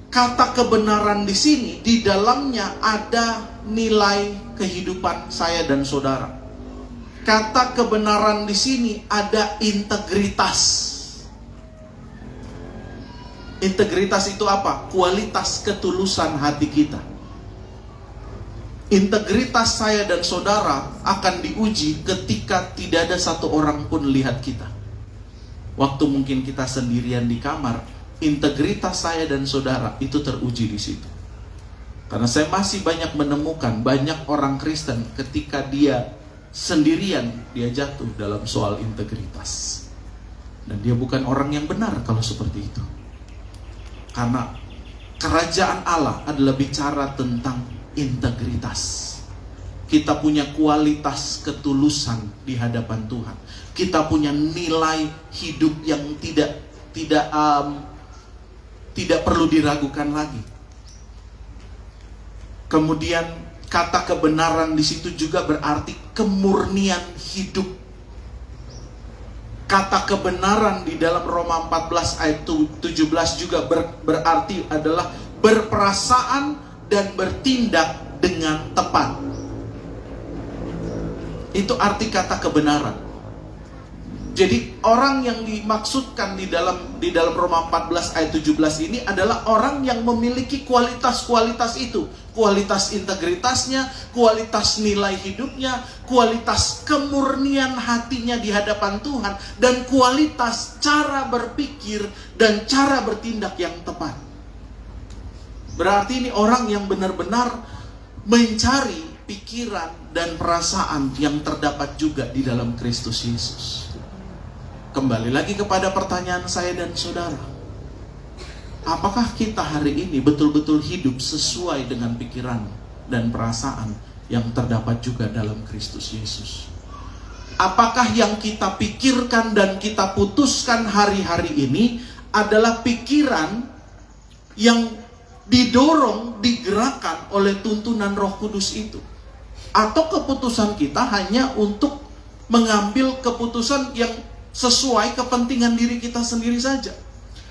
kata kebenaran di sini di dalamnya ada nilai kehidupan saya dan saudara. Kata kebenaran di sini ada integritas. Integritas itu apa? Kualitas ketulusan hati kita. Integritas saya dan saudara akan diuji ketika tidak ada satu orang pun lihat kita. Waktu mungkin kita sendirian di kamar, integritas saya dan saudara itu teruji di situ. Karena saya masih banyak menemukan banyak orang Kristen ketika dia sendirian, dia jatuh dalam soal integritas. Dan dia bukan orang yang benar kalau seperti itu. Karena kerajaan Allah adalah bicara tentang integritas. Kita punya kualitas ketulusan di hadapan Tuhan. Kita punya nilai hidup yang tidak perlu diragukan lagi. Kemudian kata kebenaran di situ juga berarti kemurnian hidup. Kata kebenaran di dalam Roma 14 ayat 17 juga berarti adalah berperasaan dan bertindak dengan tepat. Itu arti kata kebenaran. Jadi orang yang dimaksudkan di dalam Roma 14 ayat 17 ini adalah orang yang memiliki kualitas-kualitas itu. Kualitas integritasnya, kualitas nilai hidupnya, kualitas kemurnian hatinya di hadapan Tuhan, dan kualitas cara berpikir dan cara bertindak yang tepat. Berarti ini orang yang benar-benar mencari pikiran dan perasaan yang terdapat juga di dalam Kristus Yesus. Kembali lagi kepada pertanyaan saya dan saudara. Apakah kita hari ini betul-betul hidup sesuai dengan pikiran dan perasaan yang terdapat juga dalam Kristus Yesus? Apakah yang kita pikirkan dan kita putuskan hari-hari ini adalah pikiran yang didorong, digerakkan oleh tuntunan Roh Kudus itu? Atau keputusan kita hanya untuk mengambil keputusan yang sesuai kepentingan diri kita sendiri saja,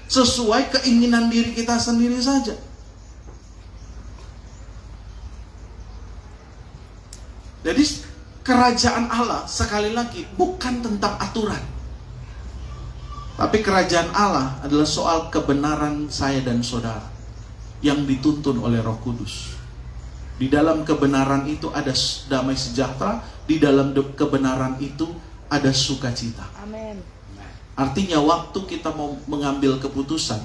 sesuai keinginan diri kita sendiri saja? Jadi kerajaan Allah sekali lagi bukan tentang aturan, tapi kerajaan Allah adalah soal kebenaran saya dan saudara yang dituntun oleh Roh Kudus. Di dalam kebenaran itu ada damai sejahtera, di dalam kebenaran itu ada sukacita. Amin. Artinya waktu kita mau mengambil keputusan,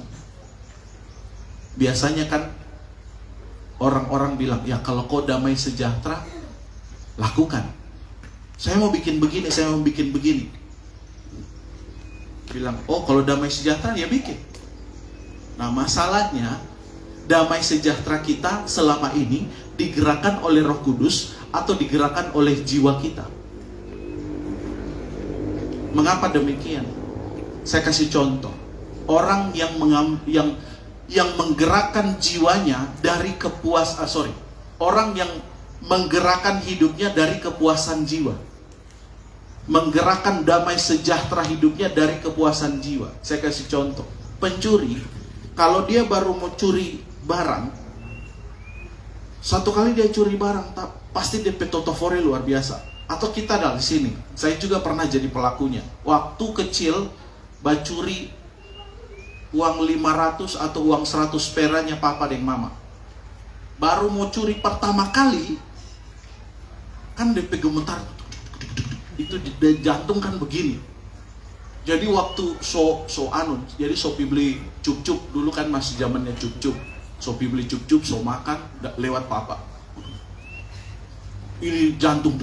biasanya kan orang-orang bilang, ya kalau kau damai sejahtera, lakukan. Saya mau bikin begini, saya mau bikin begini. Bilang, oh kalau damai sejahtera ya bikin. Nah masalahnya, damai sejahtera kita selama ini digerakkan oleh Roh Kudus atau digerakkan oleh jiwa kita? Mengapa demikian? Saya kasih contoh. Orang yang menggerakkan jiwanya dari orang yang menggerakkan hidupnya dari kepuasan jiwa, menggerakkan damai sejahtera hidupnya dari kepuasan jiwa. Saya kasih contoh. Pencuri, kalau dia baru mau curi barang, satu kali dia curi barang, pasti dia petotofori luar biasa. Atau kita dari sini, saya juga pernah jadi pelakunya. Waktu kecil, bacuri uang 500 atau uang 100 peranya papa dan mama. Baru mau curi pertama kali, kan DP gemetar, itu di jantung kan begini. Jadi waktu jadi Sopi beli cup-cup, dulu kan masih zamannya cup-cup. Sopi beli cup-cup, makan, lewat papa. Ini jantung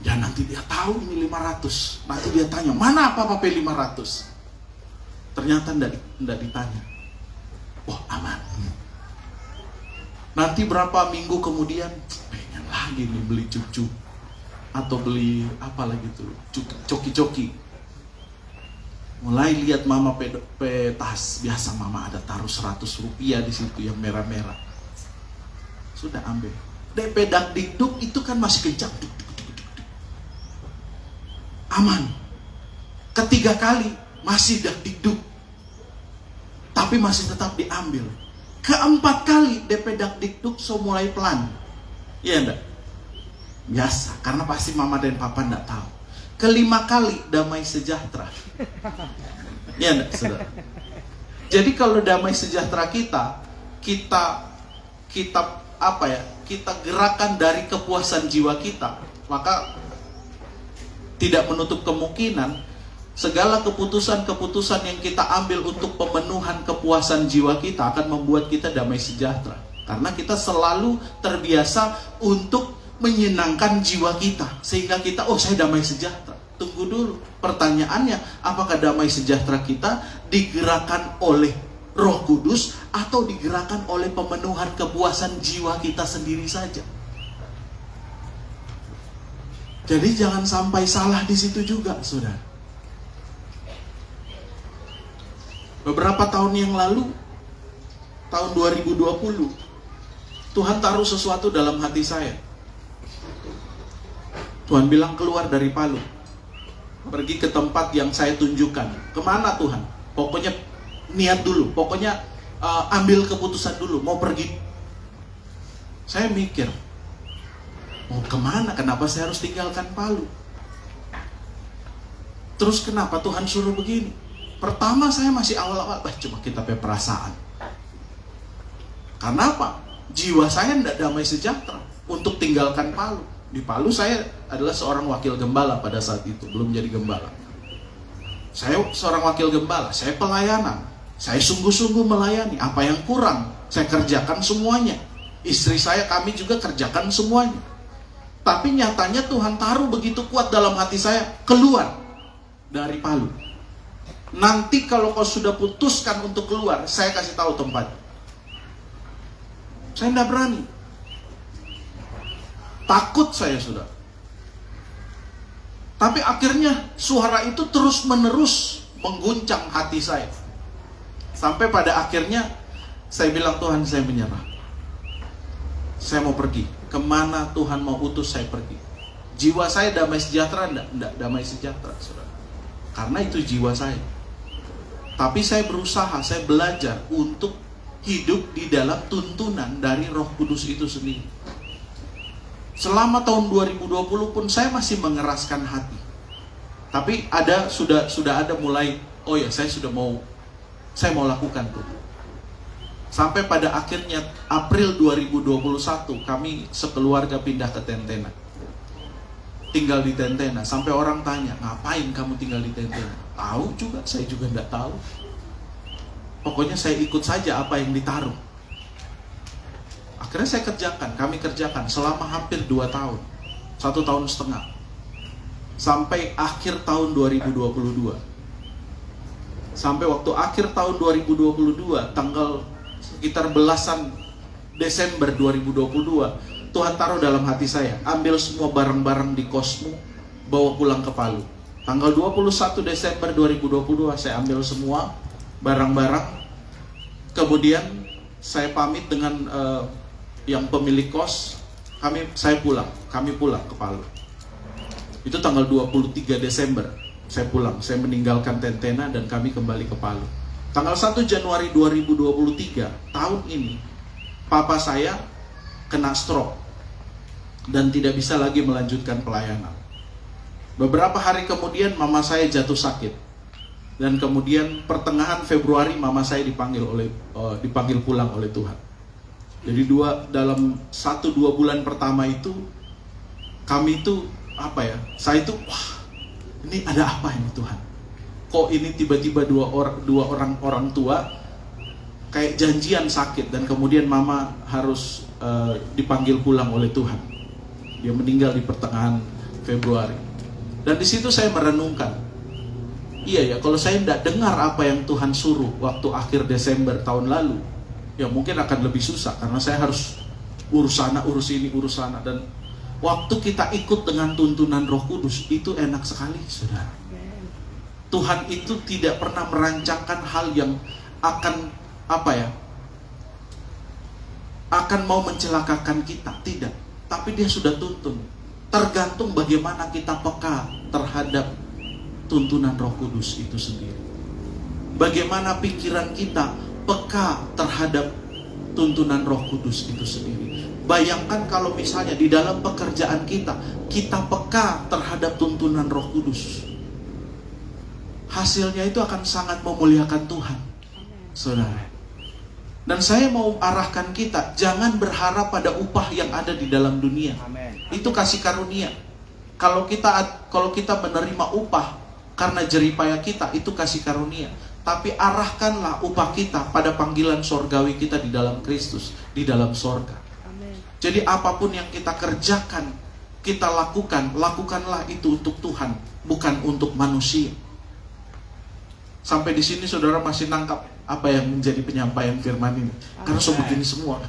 ya nanti dia tahu ini 500. Nanti dia tanya, mana papa 500? Ternyata enggak ditanya. Wah, aman. Nanti berapa minggu kemudian, pengen lagi nih beli cup-cup. Atau beli apa lagi tuh, coki-coki. Mulai lihat mama tas, biasa mama ada taruh 100 rupiah di situ yang merah-merah. Sudah ambil. DP dakdikduk itu kan masih kencang. Aman. Ketiga kali masih dakdikduk, tapi masih tetap diambil. Keempat kali DP dakdikduk mulai pelan. Iya enggak? Biasa, karena pasti mama dan papa enggak tahu. Kelima kali damai sejahtera. Iya enggak, saudara? Jadi kalau damai sejahtera kita kita gerakan dari kepuasan jiwa kita, maka tidak menutup kemungkinan segala keputusan-keputusan yang kita ambil untuk pemenuhan kepuasan jiwa kita akan membuat kita damai sejahtera. Karena kita selalu terbiasa untuk menyenangkan jiwa kita, sehingga kita, saya damai sejahtera. Tunggu dulu, pertanyaannya, apakah damai sejahtera kita digerakkan oleh Roh Kudus atau digerakkan oleh pemenuhan kepuasan jiwa kita sendiri saja? Jadi jangan sampai salah di situ juga, saudara. Beberapa tahun yang lalu, tahun 2020, Tuhan taruh sesuatu dalam hati saya. Tuhan bilang keluar dari Palu, pergi ke tempat yang saya tunjukkan. Kemana Tuhan? Pokoknya niat dulu, pokoknya ambil keputusan dulu, mau pergi. Saya mikir, mau kemana? Kenapa saya harus tinggalkan Palu? Terus kenapa Tuhan suruh begini? Pertama saya masih awal-awal, cuma kita perasaan. Karena apa? Jiwa saya tidak damai sejahtera untuk tinggalkan Palu. Di Palu saya adalah seorang wakil gembala pada saat itu, belum jadi gembala. Saya seorang wakil gembala, saya pelayanan. Saya sungguh-sungguh melayani. Apa yang kurang, saya kerjakan semuanya. Istri saya, kami juga kerjakan semuanya. Tapi nyatanya Tuhan taruh begitu kuat dalam hati saya, keluar dari Palu. Nanti kalau kau sudah putuskan untuk keluar, saya kasih tahu tempat. Saya tidak berani. Takut saya sudah. Tapi akhirnya suara itu terus menerus mengguncang hati saya. Sampai pada akhirnya saya bilang, Tuhan, saya menyerah. Saya mau pergi. Kemana Tuhan mau utus saya pergi. Jiwa saya damai sejahtera? Enggak damai sejahtera, saudara. Karena itu jiwa saya. Tapi saya berusaha, saya belajar untuk hidup di dalam tuntunan dari Roh Kudus itu sendiri. Selama tahun 2020 pun saya masih mengeraskan hati. Tapi sudah ada mulai, saya mau lakukan tuh. Sampai pada akhirnya April 2021 kami sekeluarga pindah ke Tentena. Tinggal di Tentena. Sampai orang tanya, ngapain kamu tinggal di Tentena? Tahu juga, saya juga enggak tahu. Pokoknya saya ikut saja apa yang ditaruh. Akhirnya saya kerjakan, kami kerjakan selama hampir 2 tahun. 1 tahun setengah. Sampai akhir tahun 2022. Sampai waktu akhir tahun 2022, tanggal sekitar belasan Desember 2022, Tuhan taruh dalam hati saya, ambil semua barang-barang di kosmu, bawa pulang ke Palu. Tanggal 21 Desember 2022 saya ambil semua barang-barang. Kemudian saya pamit dengan yang pemilik kos. Kami pulang ke Palu. Itu tanggal 23 Desember saya pulang. Saya meninggalkan Tentena dan kami kembali ke Palu. Tanggal 1 Januari 2023 tahun ini, papa saya kena stroke dan tidak bisa lagi melanjutkan pelayanan. Beberapa hari kemudian mama saya jatuh sakit. Dan kemudian pertengahan Februari mama saya dipanggil pulang oleh Tuhan. Jadi dalam 1-2 bulan pertama itu kami itu saya itu ini ada apa ini Tuhan? Kok ini tiba-tiba dua orang tua kayak janjian sakit dan kemudian mama harus dipanggil pulang oleh Tuhan. Dia meninggal di pertengahan Februari. Dan di situ saya merenungkan, iya ya, kalau saya tidak dengar apa yang Tuhan suruh waktu akhir Desember tahun lalu, ya mungkin akan lebih susah karena saya harus urus sana, urus ini, urus sana. Dan waktu kita ikut dengan tuntunan Roh Kudus itu enak sekali, saudara. Tuhan itu tidak pernah merancangkan hal yang akan akan mau mencelakakan kita, tidak. Tapi dia sudah tuntun. Tergantung bagaimana kita peka terhadap tuntunan Roh Kudus itu sendiri. Bagaimana pikiran kita peka terhadap tuntunan Roh Kudus itu sendiri. Bayangkan kalau misalnya di dalam pekerjaan kita peka terhadap tuntunan Roh Kudus. Hasilnya itu akan sangat memuliakan Tuhan, saudara. Dan saya mau arahkan kita, jangan berharap pada upah yang ada di dalam dunia. Amen. Itu kasih karunia. Kalau kita menerima upah karena jeripaya kita, itu kasih karunia. Tapi arahkanlah upah kita pada panggilan sorgawi kita di dalam Kristus, di dalam sorga. Amen. Jadi apapun yang kita kerjakan, kita lakukanlah itu untuk Tuhan, bukan untuk manusia. Sampai di sini saudara masih nangkap apa yang menjadi penyampaian firman ini? Karena sebegini semua.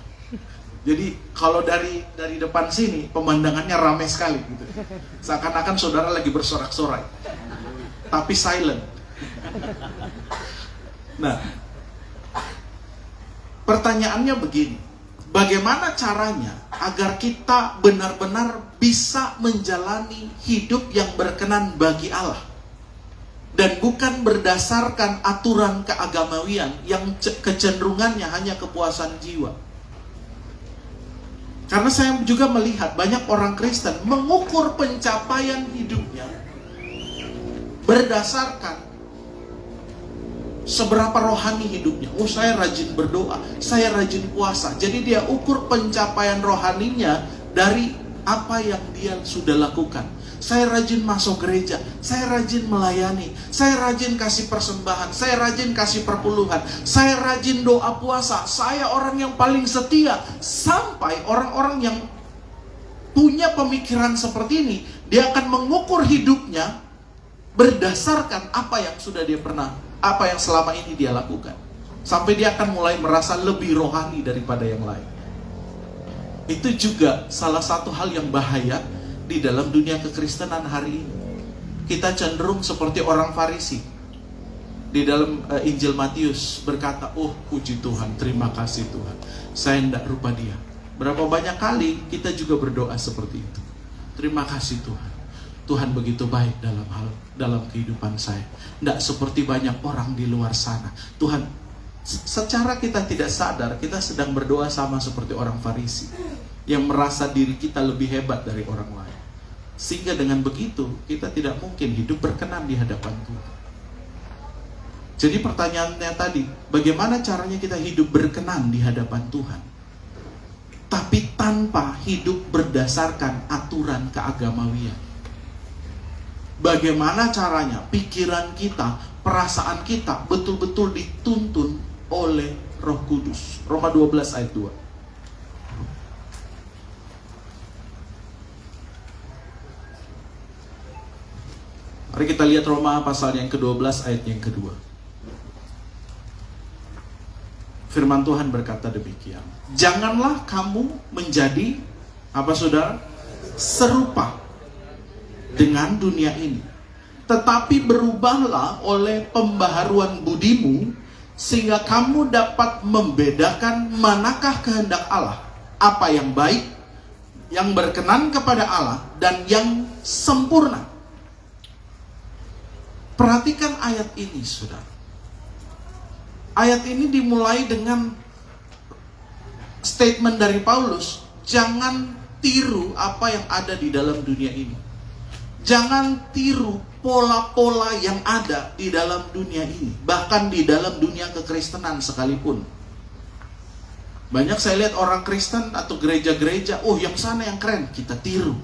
Jadi kalau dari depan sini pemandangannya ramai sekali gitu. Seakan-akan saudara lagi bersorak-sorai. Tapi silent. Nah, pertanyaannya begini. Bagaimana caranya agar kita benar-benar bisa menjalani hidup yang berkenan bagi Allah? Dan bukan berdasarkan aturan keagamawian yang kecenderungannya hanya kepuasan jiwa. Karena saya juga melihat banyak orang Kristen mengukur pencapaian hidupnya berdasarkan seberapa rohani hidupnya. Oh, saya rajin berdoa, saya rajin puasa. Jadi dia ukur pencapaian rohaninya dari apa yang dia sudah lakukan. Saya rajin masuk gereja, saya rajin melayani, saya rajin kasih persembahan, saya rajin kasih perpuluhan, saya rajin doa puasa, saya orang yang paling setia. Sampai orang-orang yang punya pemikiran seperti ini, dia akan mengukur hidupnya berdasarkan apa yang selama ini dia lakukan. Sampai dia akan mulai merasa lebih rohani daripada yang lain. Itu juga salah satu hal yang bahaya di dalam dunia kekristenan hari ini. Kita cenderung seperti orang Farisi. Di dalam Injil Matius berkata, oh puji Tuhan, terima kasih Tuhan, saya tidak rupa dia. Berapa banyak kali kita juga berdoa seperti itu. Terima kasih Tuhan, Tuhan begitu baik dalam kehidupan saya. Tidak seperti banyak orang di luar sana. Tuhan, secara kita tidak sadar, kita sedang berdoa sama seperti orang Farisi yang merasa diri kita lebih hebat dari orang lain. Sehingga dengan begitu kita tidak mungkin hidup berkenan di hadapan Tuhan. Jadi pertanyaannya tadi, bagaimana caranya kita hidup berkenan di hadapan Tuhan, tapi tanpa hidup berdasarkan aturan keagamawian? Bagaimana caranya pikiran kita, perasaan kita betul-betul dituntun oleh Roh Kudus? Roma 12 ayat 2. Mari kita lihat Roma pasal yang ke-12 ayat yang kedua. Firman Tuhan berkata demikian. Janganlah kamu menjadi, apa saudara? Serupa dengan dunia ini. tetapi berubahlah oleh pembaharuan budimu, sehingga kamu dapat membedakan manakah kehendak Allah, apa yang baik, yang berkenan kepada Allah, dan yang sempurna. Perhatikan ayat ini, saudara. Ayat ini dimulai dengan statement dari Paulus, jangan tiru apa yang ada di dalam dunia ini. Jangan tiru pola-pola yang ada di dalam dunia ini, bahkan di dalam dunia kekristenan sekalipun. Banyak saya lihat orang Kristen atau gereja-gereja, oh yang sana yang keren, kita tiru.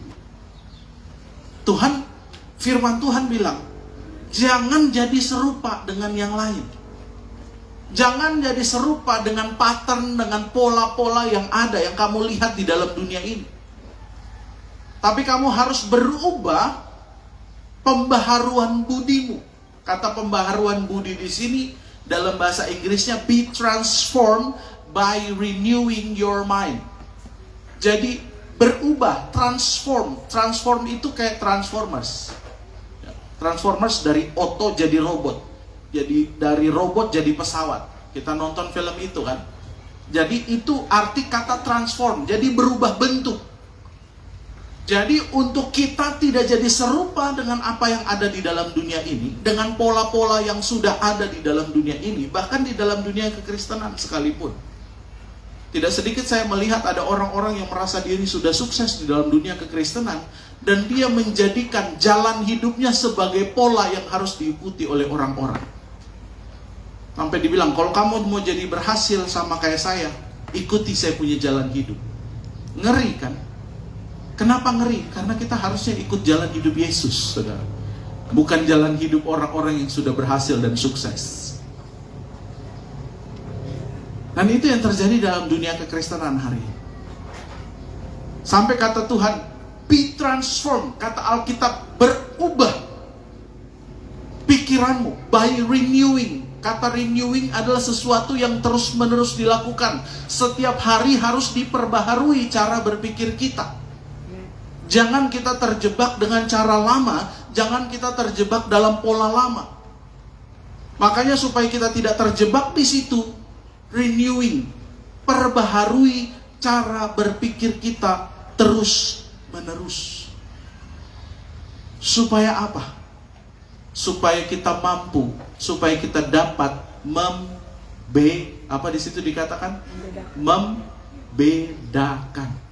Firman Tuhan bilang, jangan jadi serupa dengan yang lain. Jangan jadi serupa dengan pattern, dengan pola-pola yang ada, yang kamu lihat di dalam dunia ini. Tapi kamu harus berubah pembaharuan budimu. Kata pembaharuan budi di sini dalam bahasa Inggrisnya be transformed by renewing your mind. Jadi berubah, transform. Transform itu kayak Transformers. Transformers dari auto jadi robot. Jadi dari robot jadi pesawat. Kita nonton film itu kan. Jadi itu arti kata transform. Jadi berubah bentuk. Jadi untuk kita tidak jadi serupa dengan apa yang ada di dalam dunia ini, dengan pola-pola yang sudah ada di dalam dunia ini, bahkan di dalam dunia kekristenan sekalipun. Tidak sedikit saya melihat ada orang-orang yang merasa diri sudah sukses di dalam dunia kekristenan, dan dia menjadikan jalan hidupnya sebagai pola yang harus diikuti oleh orang-orang. Sampai dibilang, kalau kamu mau jadi berhasil sama kayak saya, ikuti saya punya jalan hidup. Ngeri kan? Kenapa ngeri? Karena kita harusnya ikut jalan hidup Yesus, saudara. Bukan jalan hidup orang-orang yang sudah berhasil dan sukses. Dan itu yang terjadi dalam dunia kekristenan hari ini. Sampai kata Tuhan, be transformed. Kata Alkitab, berubah pikiranmu by renewing. Kata renewing adalah sesuatu yang terus-menerus dilakukan. Setiap hari harus diperbaharui cara berpikir kita. Jangan kita terjebak dengan cara lama. Jangan kita terjebak dalam pola lama. Makanya supaya kita tidak terjebak di situ, renewing, perbaharui cara berpikir kita terus-menerus. Supaya apa? Supaya kita mampu, supaya kita dapat apa di situ dikatakan? Membedakan.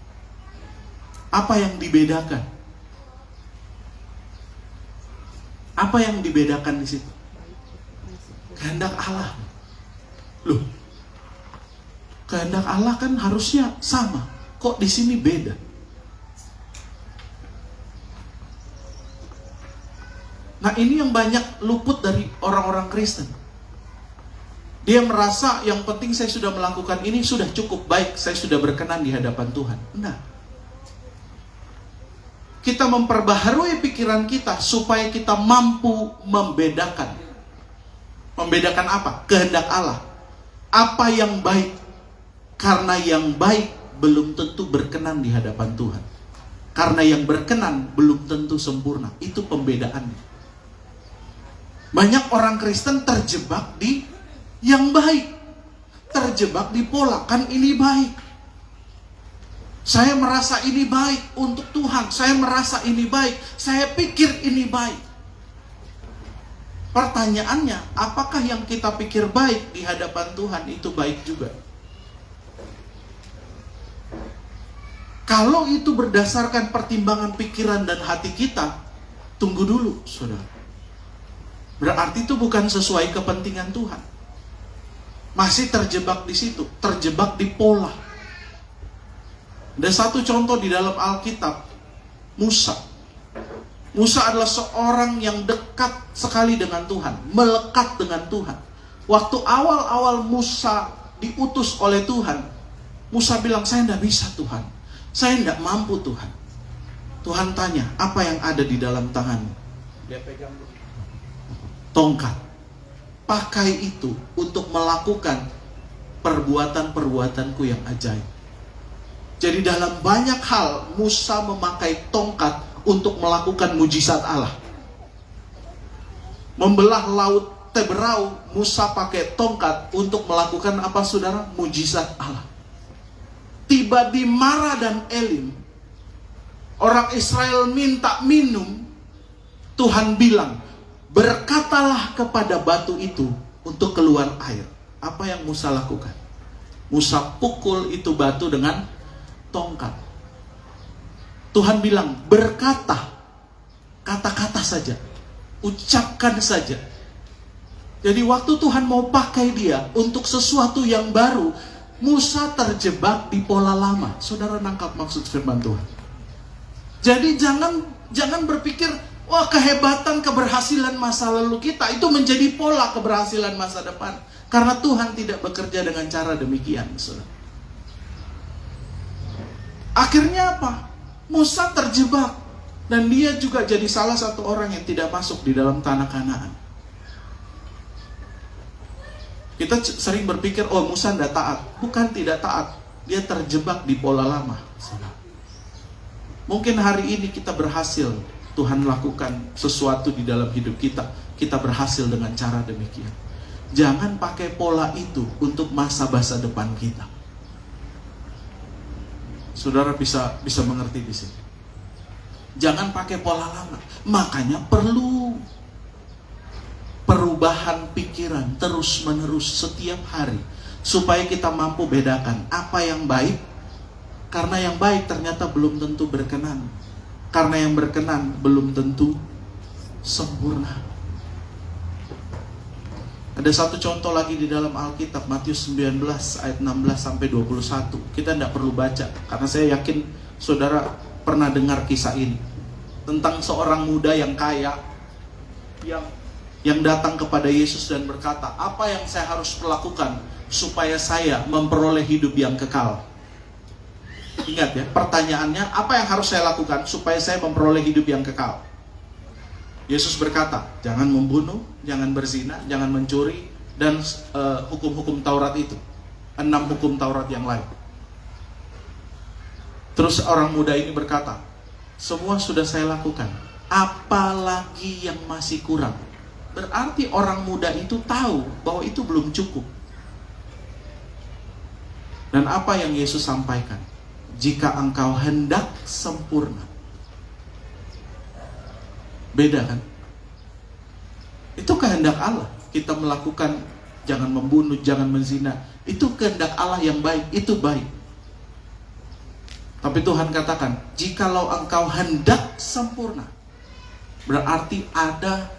Apa yang dibedakan? Apa yang dibedakan di situ? Kehendak Allah. Loh, kehendak Allah kan harusnya sama. Kok di sini beda? Nah, ini yang banyak luput dari orang-orang Kristen. Dia merasa yang penting saya sudah melakukan ini sudah cukup baik, saya sudah berkenan di hadapan Tuhan. Enggak. Kita memperbaharui pikiran kita supaya kita mampu membedakan. Membedakan apa? Kehendak Allah. Apa yang baik. Karena yang baik belum tentu berkenan di hadapan Tuhan. Karena yang berkenan belum tentu sempurna. Itu pembedaannya. Banyak orang Kristen terjebak di yang baik. Terjebak di pola, kan ini baik. Saya merasa ini baik untuk Tuhan. Saya merasa ini baik. Saya pikir ini baik. Pertanyaannya, apakah yang kita pikir baik di hadapan Tuhan itu baik juga? Kalau itu berdasarkan pertimbangan pikiran dan hati kita, tunggu dulu, saudara. Berarti itu bukan sesuai kepentingan Tuhan. Masih terjebak di situ, terjebak di pola. Ada satu contoh di dalam Alkitab, Musa. Musa adalah seorang yang dekat sekali dengan Tuhan, melekat dengan Tuhan. Waktu awal-awal Musa diutus oleh Tuhan, Musa bilang, saya tidak bisa Tuhan. Saya tidak mampu Tuhan. Tuhan tanya, apa yang ada di dalam tanganmu? Dia pegang tongkat. Pakai itu untuk melakukan perbuatan-perbuatanku yang ajaib. Jadi dalam banyak hal Musa memakai tongkat untuk melakukan mujizat Allah. Membelah laut Teberau, Musa pakai tongkat untuk melakukan apa saudara? Mujizat Allah. Tiba di Mara dan Elim, orang Israel minta minum, Tuhan bilang, berkatalah kepada batu itu untuk keluar air. Apa yang Musa lakukan? Musa pukul itu batu dengan tongkat. Tuhan bilang, berkata, kata-kata saja, ucapkan saja. Jadi waktu Tuhan mau pakai dia untuk sesuatu yang baru, Musa terjebak di pola lama. Saudara nangkap maksud firman Tuhan? Jadi jangan berpikir, wah kehebatan, keberhasilan masa lalu kita itu menjadi pola keberhasilan masa depan. Karena Tuhan tidak bekerja dengan cara demikian, saudara. Akhirnya apa? Musa terjebak. Dan dia juga jadi salah satu orang yang tidak masuk di dalam tanah Kanaan. Kita sering berpikir, oh Musa tidak taat. Bukan tidak taat, dia terjebak di pola lama. Mungkin hari ini kita berhasil, Tuhan lakukan sesuatu di dalam hidup kita. Kita berhasil dengan cara demikian. Jangan pakai pola itu untuk masa depan kita. Saudara bisa mengerti di sini. Jangan pakai pola lama. Makanya perlu perubahan pikiran terus-menerus setiap hari, supaya kita mampu bedakan apa yang baik, karena yang baik ternyata belum tentu berkenan, karena yang berkenan belum tentu sempurna. Ada satu contoh lagi di dalam Alkitab, Matius 19 ayat 16 sampai 21. Kita tidak perlu baca, karena saya yakin saudara pernah dengar kisah ini tentang seorang muda yang kaya yang datang kepada Yesus dan berkata, apa yang saya harus lakukan supaya saya memperoleh hidup yang kekal? Ingat ya, pertanyaannya, apa yang harus saya lakukan supaya saya memperoleh hidup yang kekal? Yesus berkata, jangan membunuh, jangan berzina, jangan mencuri, dan hukum-hukum Taurat itu. 6 hukum Taurat yang lain. Terus orang muda ini berkata, semua sudah saya lakukan, apalagi yang masih kurang? Berarti orang muda itu tahu bahwa itu belum cukup. Dan apa yang Yesus sampaikan? Jika engkau hendak sempurna. Beda kan? Itu kehendak Allah. Kita melakukan jangan membunuh, jangan menzina. Itu kehendak Allah yang baik, itu baik. Tapi Tuhan katakan, jikalau engkau hendak sempurna, berarti ada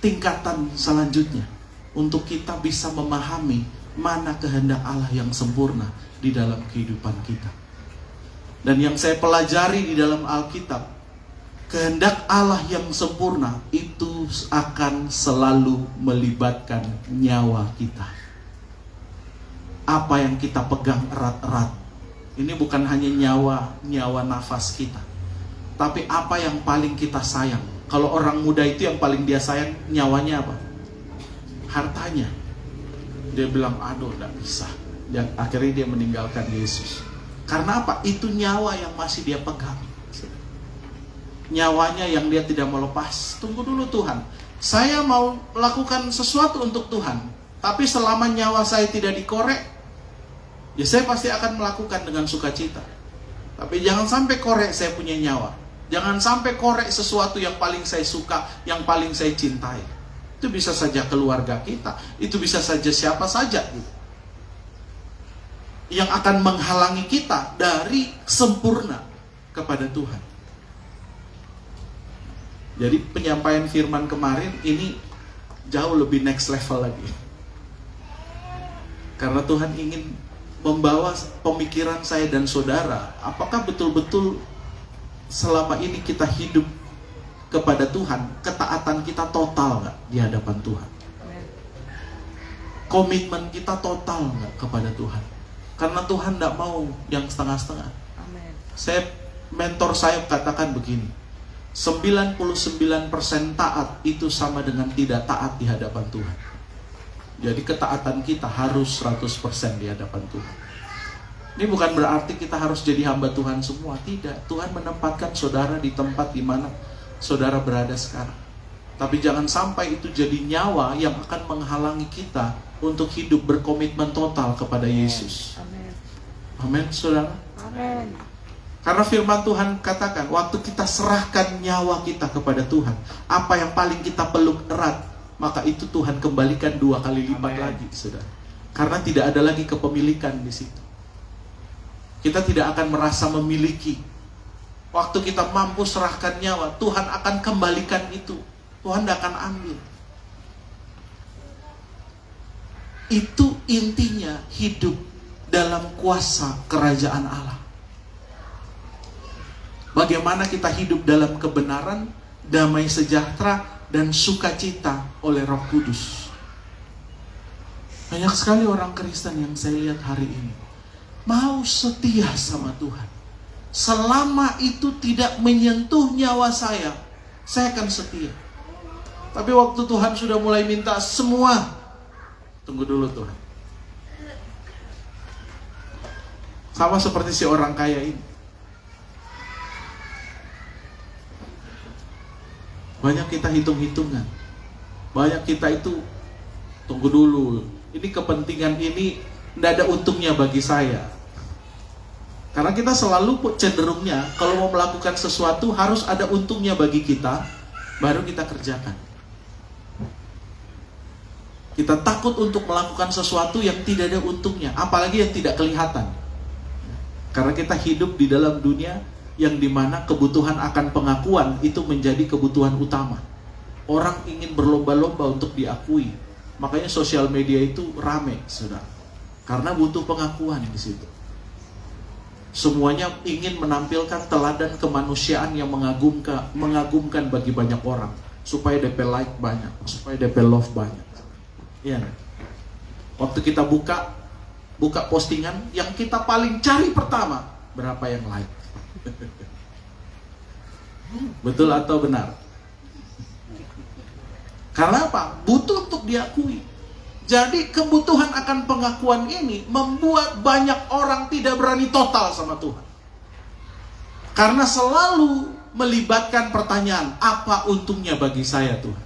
tingkatan selanjutnya untuk kita bisa memahami mana kehendak Allah yang sempurna di dalam kehidupan kita. Dan yang saya pelajari di dalam Alkitab, kehendak Allah yang sempurna itu akan selalu melibatkan nyawa kita. Apa yang kita pegang erat-erat. Ini bukan hanya nyawa nafas kita, tapi apa yang paling kita sayang. Kalau orang muda itu yang paling dia sayang nyawanya apa? Hartanya. Dia bilang, aduh tidak bisa. Dan akhirnya dia meninggalkan Yesus. Karena apa? Itu nyawa yang masih dia pegang. Nyawanya yang dia tidak mau lepas. Tunggu dulu Tuhan. Saya mau melakukan sesuatu untuk Tuhan. Tapi selama nyawa saya tidak dikorek, ya saya pasti akan melakukan dengan sukacita. Tapi jangan sampai korek saya punya nyawa. Jangan sampai korek sesuatu yang paling saya suka, yang paling saya cintai. Itu bisa saja keluarga kita, itu bisa saja siapa saja gitu, yang akan menghalangi kita dari sempurna kepada Tuhan. Jadi penyampaian firman kemarin ini jauh lebih next level lagi. Karena Tuhan ingin membawa pemikiran saya dan saudara, apakah betul-betul selama ini kita hidup kepada Tuhan, ketaatan kita total nggak di hadapan Tuhan? Komitmen kita total nggak kepada Tuhan? Karena Tuhan nggak mau yang setengah-setengah. Mentor saya katakan begini, 99% taat itu sama dengan tidak taat di hadapan Tuhan. Jadi ketaatan kita harus 100% di hadapan Tuhan. Ini bukan berarti kita harus jadi hamba Tuhan semua, tidak. Tuhan menempatkan saudara di tempat di mana saudara berada sekarang. Tapi jangan sampai itu jadi nyawa yang akan menghalangi kita untuk hidup berkomitmen total kepada Yesus. Amin, saudara. Karena firman Tuhan katakan, waktu kita serahkan nyawa kita kepada Tuhan, apa yang paling kita peluk erat, maka itu Tuhan kembalikan 2 kali lipat lagi, saudara. Karena tidak ada lagi kepemilikan di situ. Kita tidak akan merasa memiliki. Waktu kita mampu serahkan nyawa, Tuhan akan kembalikan itu. Tuhan tidak akan ambil. Itu intinya hidup dalam kuasa kerajaan Allah. Bagaimana kita hidup dalam kebenaran, damai sejahtera, dan sukacita oleh Roh Kudus. Banyak sekali orang Kristen yang saya lihat hari ini mau setia sama Tuhan. Selama itu tidak menyentuh nyawa saya akan setia. Tapi waktu Tuhan sudah mulai minta semua, tunggu dulu Tuhan. Sama seperti si orang kaya ini. Banyak kita hitung-hitungan. Banyak kita itu, tunggu dulu. Ini kepentingan ini tidak ada untungnya bagi saya. Karena kita selalu cenderungnya, kalau mau melakukan sesuatu harus ada untungnya bagi kita, baru kita kerjakan. Kita takut untuk melakukan sesuatu yang tidak ada untungnya, apalagi yang tidak kelihatan. Karena kita hidup di dalam dunia yang dimana kebutuhan akan pengakuan itu menjadi kebutuhan utama. Orang ingin berlomba-lomba untuk diakui. Makanya sosial media itu rame, saudara. Karena butuh pengakuan di situ. Semuanya ingin menampilkan teladan kemanusiaan yang mengagumkan bagi banyak orang, supaya DP like banyak, supaya DP love banyak. Iya. Waktu kita buka postingan, yang kita paling cari pertama, berapa yang like? Betul atau benar? Karena apa? Butuh untuk diakui. Jadi kebutuhan akan pengakuan ini membuat banyak orang tidak berani total sama Tuhan. Karena selalu melibatkan pertanyaan, apa untungnya bagi saya Tuhan?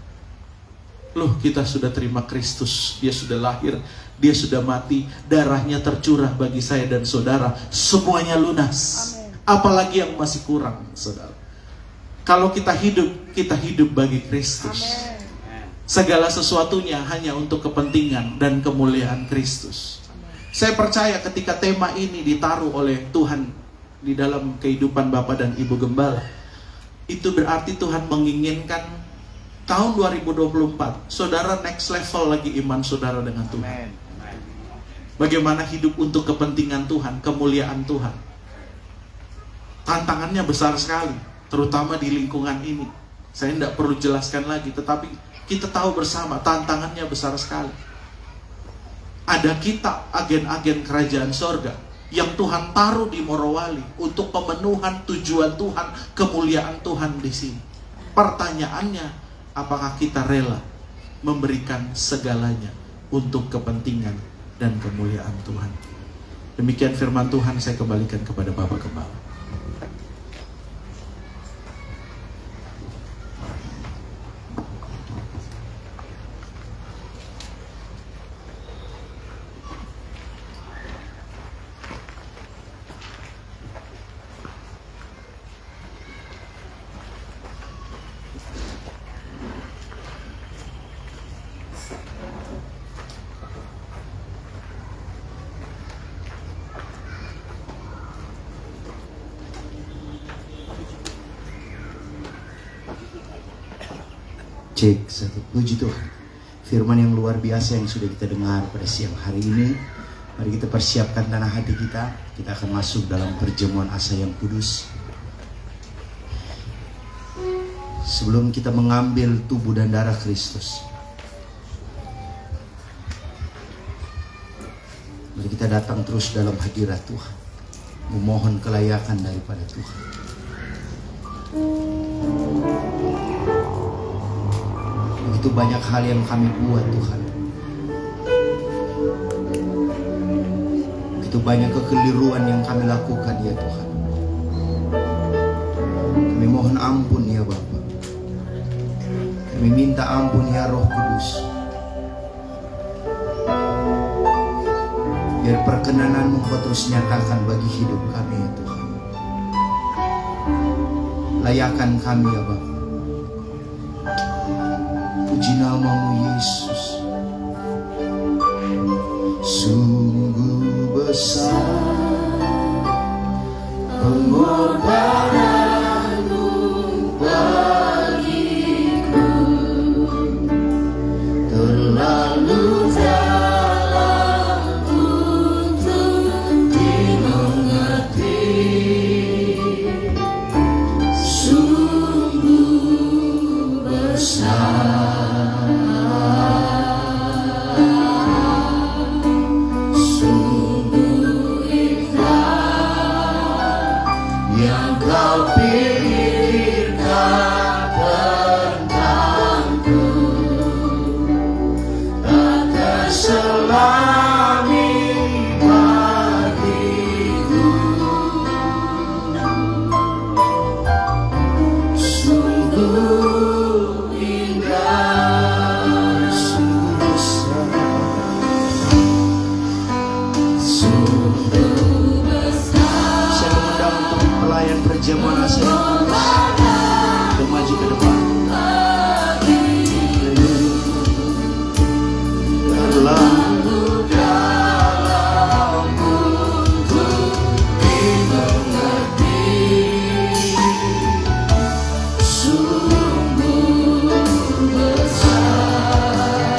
Loh, kita sudah terima Kristus, Dia sudah lahir, Dia sudah mati, darahnya tercurah bagi saya dan saudara, semuanya lunas. Amen. Apalagi yang masih kurang, saudara. Kalau kita hidup bagi Kristus. Amen. Segala sesuatunya hanya untuk kepentingan dan kemuliaan Kristus. Amen. Saya percaya ketika tema ini ditaruh oleh Tuhan di dalam kehidupan Bapak dan Ibu Gembala, itu berarti Tuhan menginginkan tahun 2024, saudara next level lagi iman saudara dengan Tuhan. Amen. Bagaimana hidup untuk kepentingan Tuhan, kemuliaan Tuhan. Tantangannya besar sekali, terutama di lingkungan ini. Saya tidak perlu jelaskan lagi, tetapi kita tahu bersama tantangannya besar sekali. Ada kita, agen-agen kerajaan sorga, yang Tuhan taruh di Morowali untuk pemenuhan tujuan Tuhan, kemuliaan Tuhan di sini. Pertanyaannya, apakah kita rela memberikan segalanya untuk kepentingan dan kemuliaan Tuhan? Demikian firman Tuhan, saya kembalikan kepada Bapak Gembala. Cek satu, puji Tuhan. Firman yang luar biasa yang sudah kita dengar pada siang hari ini. Mari kita persiapkan tanah hati kita. Kita akan masuk dalam perjamuan asa yang kudus. Sebelum kita mengambil tubuh dan darah Kristus, mari kita datang terus dalam hadirat Tuhan, memohon kelayakan daripada Tuhan. Begitu banyak hal yang kami buat Tuhan, begitu banyak kekeliruan yang kami lakukan ya Tuhan. Kami mohon ampun ya Bapa. Kami minta ampun ya Roh Kudus. Biar perkenanan-Mu Kau terus nyatakan bagi hidup kami ya Tuhan. Layakan kami ya Bapa. Puji nama-Mu Yesus. Sungguh besar pengorbananmu bagiku, terlalu dalam untuk dimengerti. Sungguh besar, sungguh indah yang Kau pikirkan tentangku, tak terselami bagiku. Sungguh indah, sungguh besar, sungguh besar. Saya mengundang untuk pelayan perjamuan asa yang kudus untuk maju ke depan. Terlalu dalam untuk dimengerti. Sungguh besar,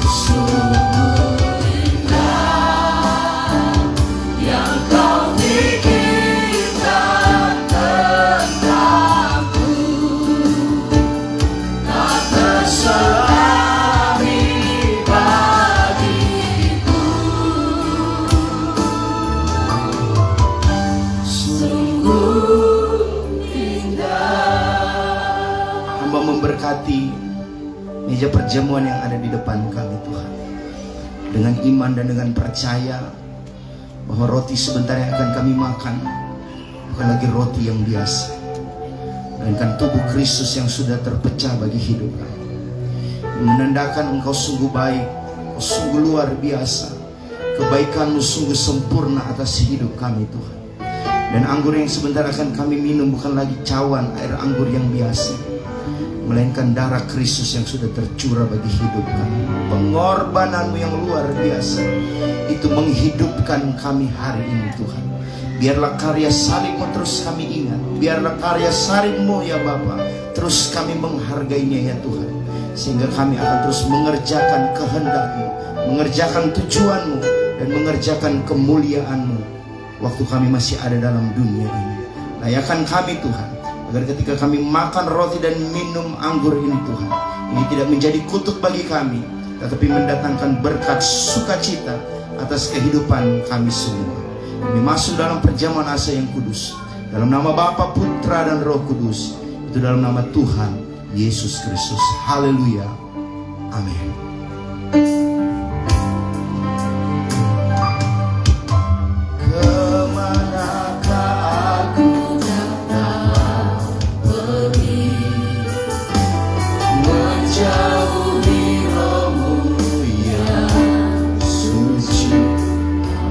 sungguh indah yang Kau pikirkan tentangku, tak terselami bagiku. Sungguh indah. Hamba memberkati meja perjamuan yang ada di depan kami Tuhan, dengan iman dan dengan percaya bahwa roti sebentar yang akan kami makan bukan lagi roti yang biasa, melainkan tubuh Kristus yang sudah terpecah bagi hidup kami, yang menandakan Engkau sungguh baik, Engkau sungguh luar biasa, kebaikan-Mu sungguh sempurna atas hidup kami Tuhan. Dan anggur yang sebentar akan kami minum bukan lagi cawan air anggur yang biasa, melainkan darah Kristus yang sudah tercurah bagi hidup kami. Pengorbanan-Mu yang luar biasa itu menghidupkan kami hari ini Tuhan. Biarlah karya salib-Mu terus kami ingat. Biarlah karya salib-Mu ya Bapa terus kami menghargainya ya Tuhan. Sehingga kami akan terus mengerjakan kehendak-Mu, mengerjakan tujuan-Mu, dan mengerjakan kemuliaan-Mu waktu kami masih ada dalam dunia ini. Layakan kami Tuhan, agar ketika kami makan roti dan minum anggur ini Tuhan, ini tidak menjadi kutuk bagi kami, tetapi mendatangkan berkat sukacita atas kehidupan kami semua. Kami masuk dalam perjamuan asa yang kudus, dalam nama Bapa, Putra, dan Roh Kudus. Itu dalam nama Tuhan Yesus Kristus. Haleluya. Amin. Kemanakah aku dapat pergi, menjauhi Roh-Mu yang suci,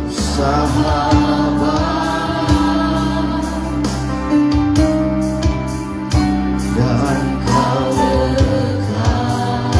sahabat, dan Kau dekat.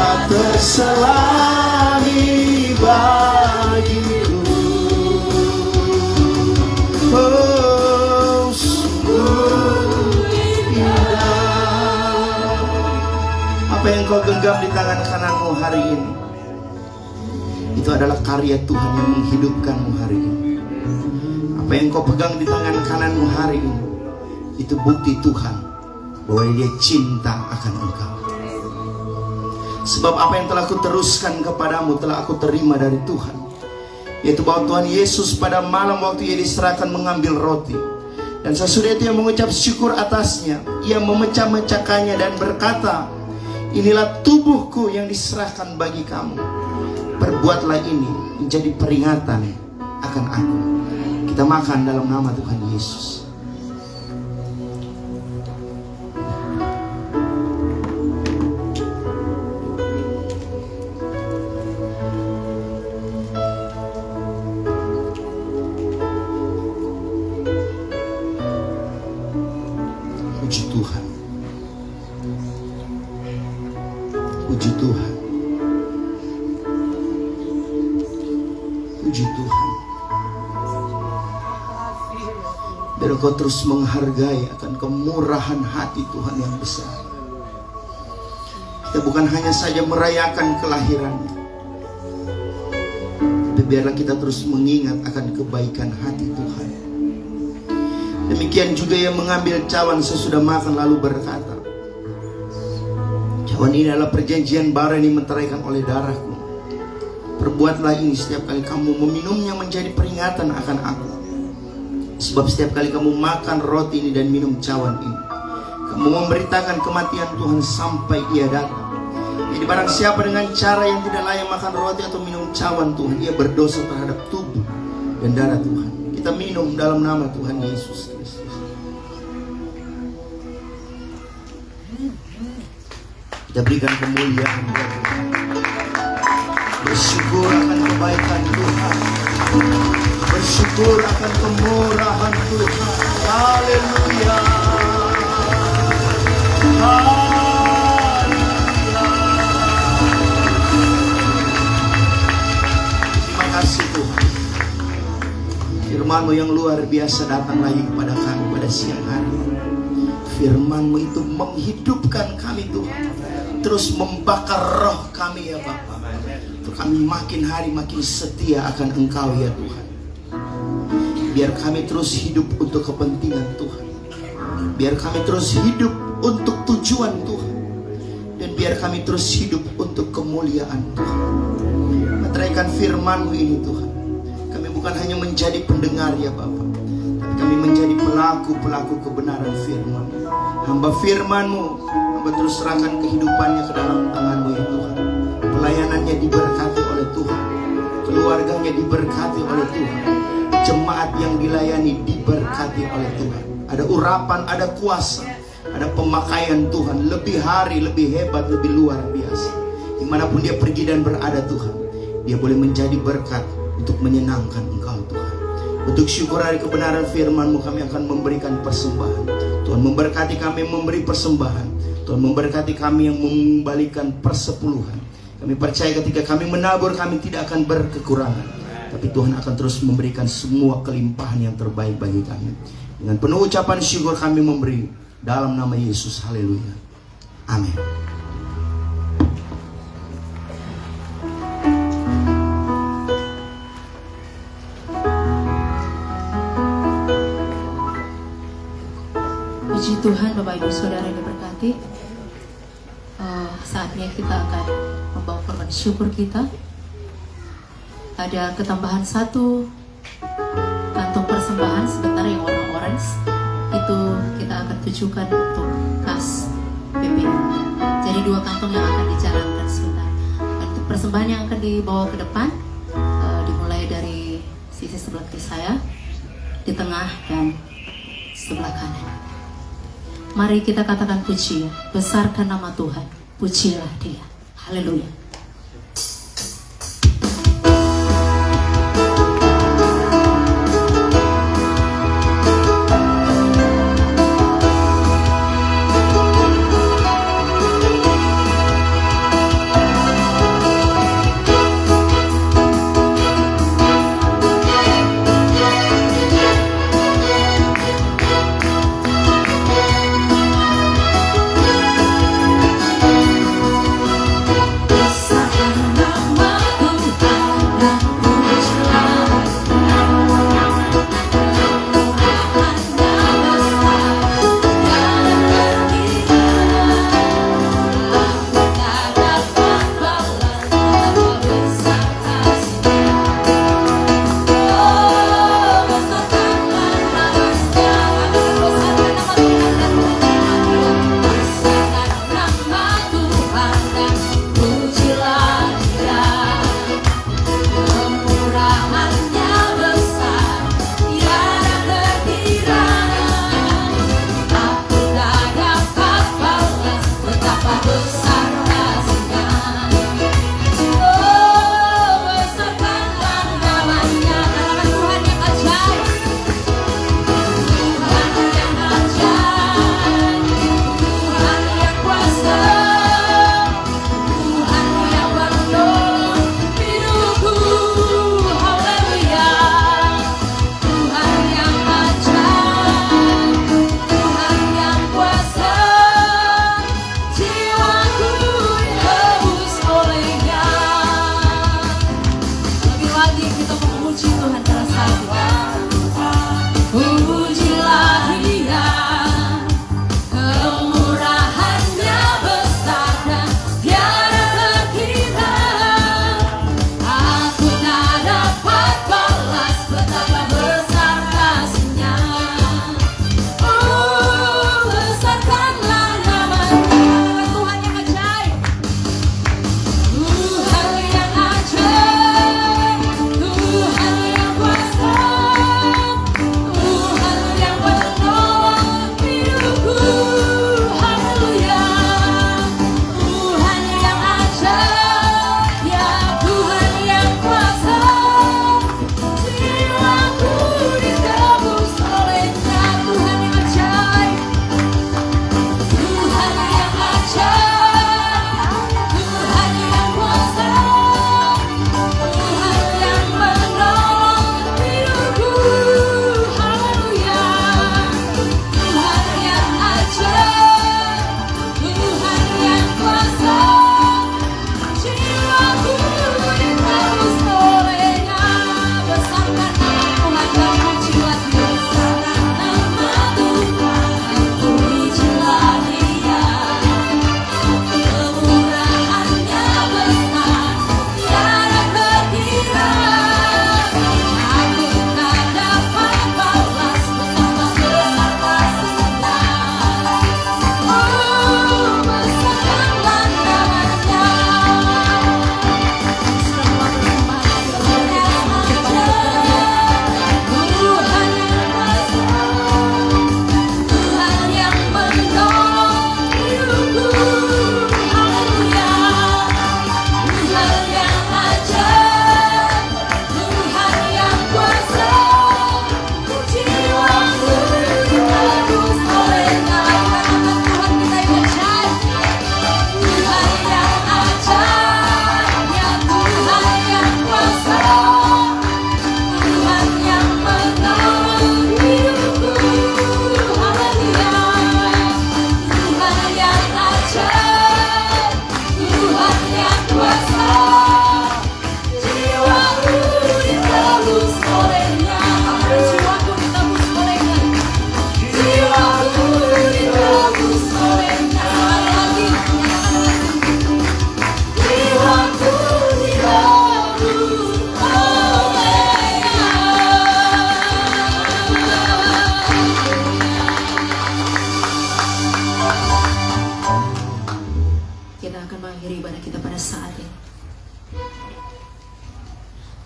tak terselami bagiku. Oh, sungguh indah. Apa yang kau genggam di tangan kananmu hari ini, itu adalah karya Tuhan yang menghidupkanmu hari ini. Apa yang kau pegang di tangan kananmu hari ini, itu bukti Tuhan bahwa Dia cinta akan engkau. Sebab apa yang telah aku teruskan kepadamu telah aku terima dari Tuhan, yaitu bahwa Tuhan Yesus pada malam waktu Ia diserahkan mengambil roti, dan sesudah itu Ia mengucap syukur atasnya, Ia memecah-mecahkannya dan berkata, inilah tubuhku yang diserahkan bagi kamu. Perbuatlah ini menjadi peringatan akan aku. Kita makan dalam nama Tuhan Yesus. Puji Tuhan. Puji Tuhan. Puji Tuhan. Biar kau terus menghargai akan kemurahan hati Tuhan yang besar. Kita bukan hanya saja merayakan kelahirannya, tapi biarlah kita terus mengingat akan kebaikan hati Tuhan. Demikian juga Ia mengambil cawan sesudah makan lalu berkata, cawan ini adalah perjanjian baru yang dimeteraikan oleh darahku. Perbuatlah ini setiap kali kamu meminumnya menjadi peringatan akan aku. Sebab setiap kali kamu makan roti ini dan minum cawan ini, kamu memberitakan kematian Tuhan sampai Ia datang. Jadi barang siapa dengan cara yang tidak layak makan roti atau minum cawan Tuhan, ia berdosa terhadap tubuh dan darah Tuhan. Kita minum dalam nama Tuhan Yesus Kristus. Kita berikan kemuliaan kepada Tuhan. Bersyukur akan kebaikan Tuhan. Bersyukur akan kemurahan Tuhan. Haleluya. Haleluya. Terima kasih Tuhan. Firman-Mu yang luar biasa datang lagi kepada kami pada siang hari. Firman-Mu itu menghidupkan kami Tuhan. Terus membakar roh kami ya Bapa. Untuk kami makin hari makin setia akan Engkau ya Tuhan. Biar kami terus hidup untuk kepentingan Tuhan. Biar kami terus hidup untuk tujuan Tuhan. Dan biar kami terus hidup untuk kemuliaan Tuhan. Meteraikan firman-Mu ini Tuhan. Kami bukan hanya menjadi pendengar ya Bapa, tapi kami menjadi pelaku-pelaku kebenaran firman-Mu. Hamba firman-Mu, hamba terus serahkan kehidupannya ke dalam tangan-Mu ya Tuhan. Pelayanannya diberkati oleh Tuhan. Keluarganya diberkati oleh Tuhan. Jemaat yang dilayani diberkati oleh Tuhan. Ada urapan, ada kuasa, ada pemakaian Tuhan. Lebih hari, lebih hebat, lebih luar biasa. Dimanapun dia pergi dan berada Tuhan, dia boleh menjadi berkat untuk menyenangkan Engkau Tuhan. Untuk syukur hari kebenaran firman-Mu kami akan memberikan persembahan. Tuhan memberkati kami memberi persembahan. Tuhan memberkati kami yang mengembalikan persepuluhan. Kami percaya ketika kami menabur kami tidak akan berkekurangan, tapi Tuhan akan terus memberikan semua kelimpahan yang terbaik bagi kami. Dengan penuh ucapan syukur kami memberi dalam nama Yesus. Haleluya. Amin. Puji Tuhan, Bapak Ibu Saudara yang diberkati. Saatnya kita akan membawa korban syukur kita. Ada ketambahan satu kantong persembahan sebentar yang warna orange. Itu kita akan tujukan untuk kas PPI. Jadi 2 kantong yang akan dijalankan sebentar. Untuk persembahan yang akan dibawa ke depan, dimulai dari sisi sebelah kiri saya, di tengah dan sebelah kanan. Mari kita katakan puji, besarkan nama Tuhan, pujilah Dia. Haleluya.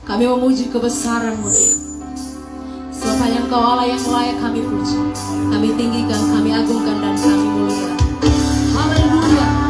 Kami memuji kebesaran-Mu Tuhan. Sebab hanya Engkau Allah yang layak kami puji, kami tinggikan, kami agungkan, dan kami muliakan. Haleluya.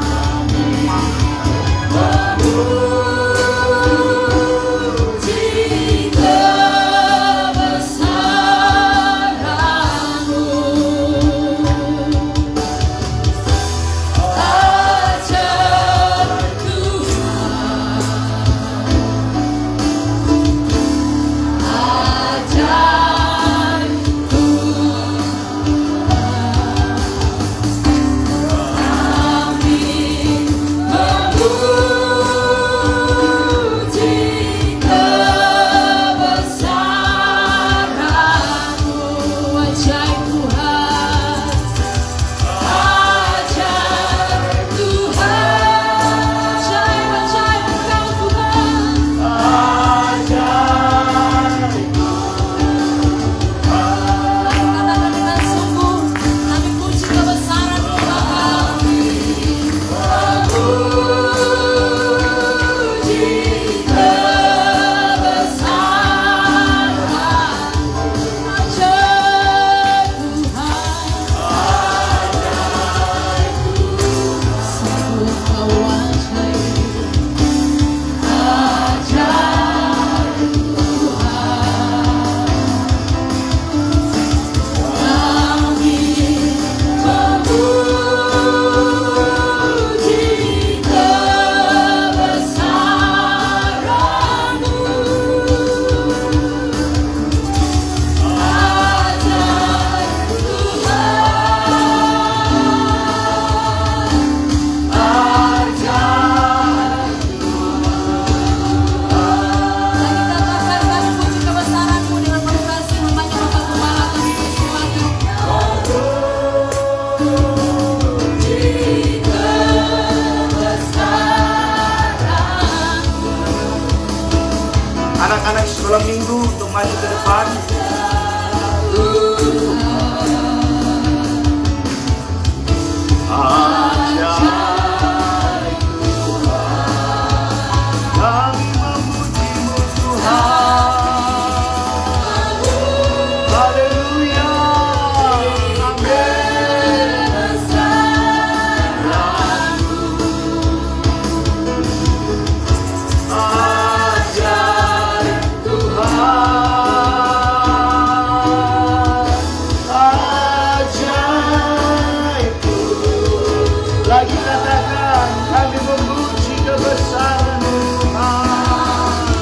Anak-anak sekolah minggu untuk maju ke depan. Ajaib Tuhan, kami memuji-Mu Tuhan. Haleluya, amin. Ajaib Tuhan, ajaib Tuhan. Lagi katakan, kami memuji kebesaran Tuhan.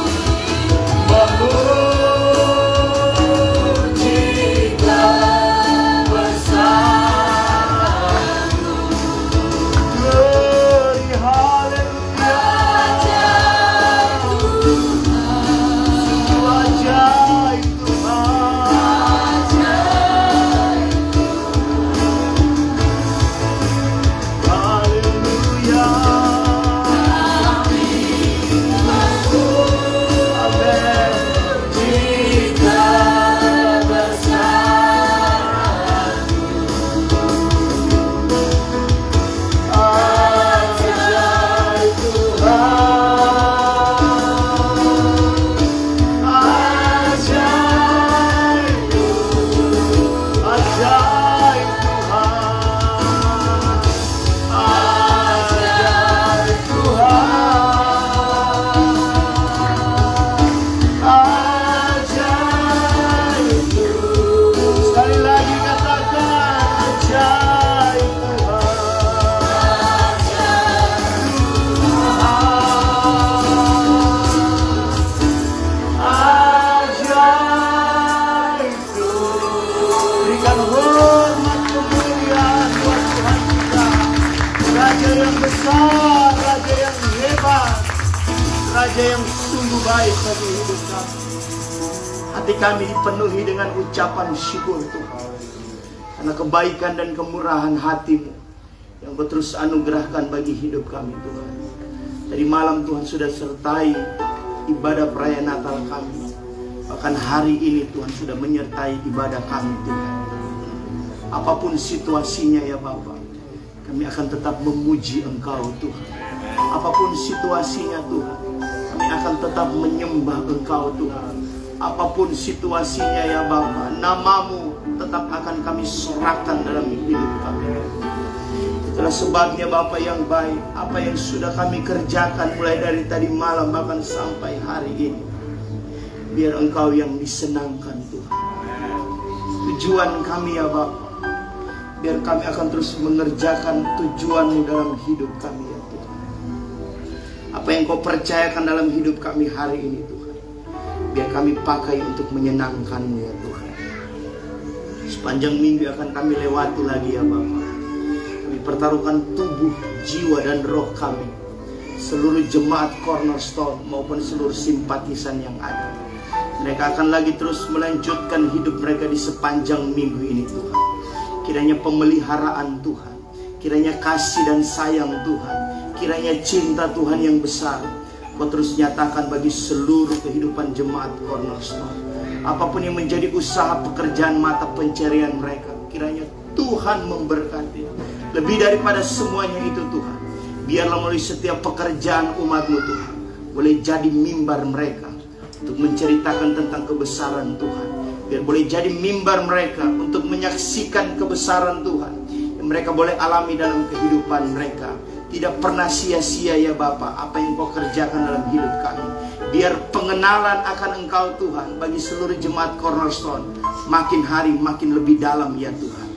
Memuji kebesaran. Glory, haleluya. Sungguh ajaib Tuhan. Haleluya. Amin. Jika besar ajaib Tuhan, ajaib Tuhan, ajaib Tuhan, ajaib Tuhan, ajaib Tuhan. Sekali lagi katakan ajaib Tuhan, ajaib Tuhan. Berikan hormat kemuliaan buat Tuhan kita, Raja yang besar, Raja yang hebat, Raja yang sungguh baik bagi hidup kami. Hati kami dipenuhi dengan ucapan syukur Tuhan, karena kebaikan dan kemurahan hati-Mu yang Kau terus anugerahkan bagi hidup kami Tuhan. Dari malam Tuhan sudah sertai ibadah perayaan Natal kami. Bahkan hari ini Tuhan sudah menyertai ibadah kami Tuhan. Apapun situasinya ya Bapa, kami akan tetap memuji Engkau Tuhan. Apapun situasinya Tuhan, kami akan tetap menyembah Engkau Tuhan. Apapun situasinya ya Bapa, nama-Mu tetap akan kami sorakkan dalam hidup kami. Itulah sebabnya Bapa yang baik, apa yang sudah kami kerjakan mulai dari tadi malam bahkan sampai hari ini, biar Engkau yang disenangkan Tuhan. Tujuan kami ya Bapa, biar kami akan terus mengerjakan tujuan-Mu dalam hidup kami ya Tuhan. Apa yang Kau percayakan dalam hidup kami hari ini Tuhan, biar kami pakai untuk menyenangkan-Mu ya Tuhan. Sepanjang minggu akan kami lewati lagi ya Bapa. Kami pertaruhkan tubuh, jiwa dan roh kami, seluruh jemaat Cornerstone maupun seluruh simpatisan yang ada. Mereka akan lagi terus melanjutkan hidup mereka di sepanjang minggu ini Tuhan. Kiranya pemeliharaan Tuhan, kiranya kasih dan sayang Tuhan, kiranya cinta Tuhan yang besar Kau terus nyatakan bagi seluruh kehidupan jemaat Cornerstone. Apapun yang menjadi usaha pekerjaan mata pencarian mereka, kiranya Tuhan memberkati. Lebih daripada semuanya itu Tuhan, biarlah melalui setiap pekerjaan umat-Mu Tuhan, boleh jadi mimbar mereka untuk menceritakan tentang kebesaran Tuhan. Biar boleh jadi mimbar mereka untuk menyaksikan kebesaran Tuhan yang mereka boleh alami dalam kehidupan mereka. Tidak pernah sia-sia ya Bapa apa yang Kau kerjakan dalam hidup kami. Biar pengenalan akan Engkau Tuhan bagi seluruh jemaat Cornerstone makin hari makin lebih dalam ya Tuhan.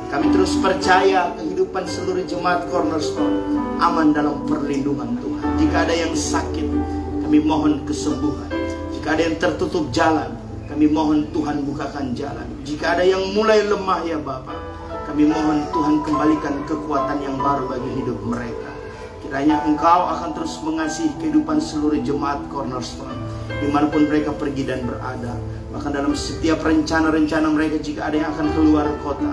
Kami terus percaya kehidupan seluruh jemaat Cornerstone aman dalam perlindungan Tuhan. Jika ada yang sakit, kami mohon kesembuhan. Jika ada yang tertutup jalan, kami mohon Tuhan bukakan jalan. Jika ada yang mulai lemah ya Bapa, kami mohon Tuhan kembalikan kekuatan yang baru bagi hidup mereka. Kiranya Engkau akan terus mengasihi kehidupan seluruh jemaat Cornerstone dimanapun mereka pergi dan berada. Bahkan dalam setiap rencana-rencana mereka jika ada yang akan keluar kota,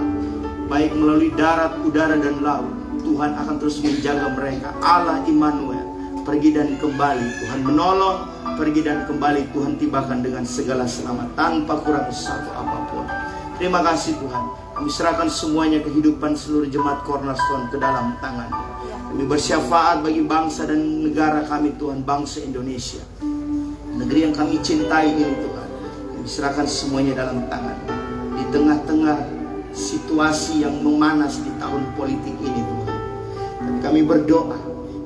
baik melalui darat, udara dan laut, Tuhan akan terus menjaga mereka. Allah Immanuel, pergi dan kembali Tuhan menolong, pergi dan kembali Tuhan tibakan dengan segala selamat tanpa kurang satu apapun. Terima kasih Tuhan. Kami serahkan semuanya kehidupan seluruh jemaat Cornerstone ke dalam tangan-Mu. Kami bersyafaat bagi bangsa dan negara kami Tuhan, bangsa Indonesia, negeri yang kami cintai ini Tuhan. Kami serahkan semuanya dalam tangan-Mu. Di tengah-tengah situasi yang memanas di tahun politik ini Tuhan, dan kami berdoa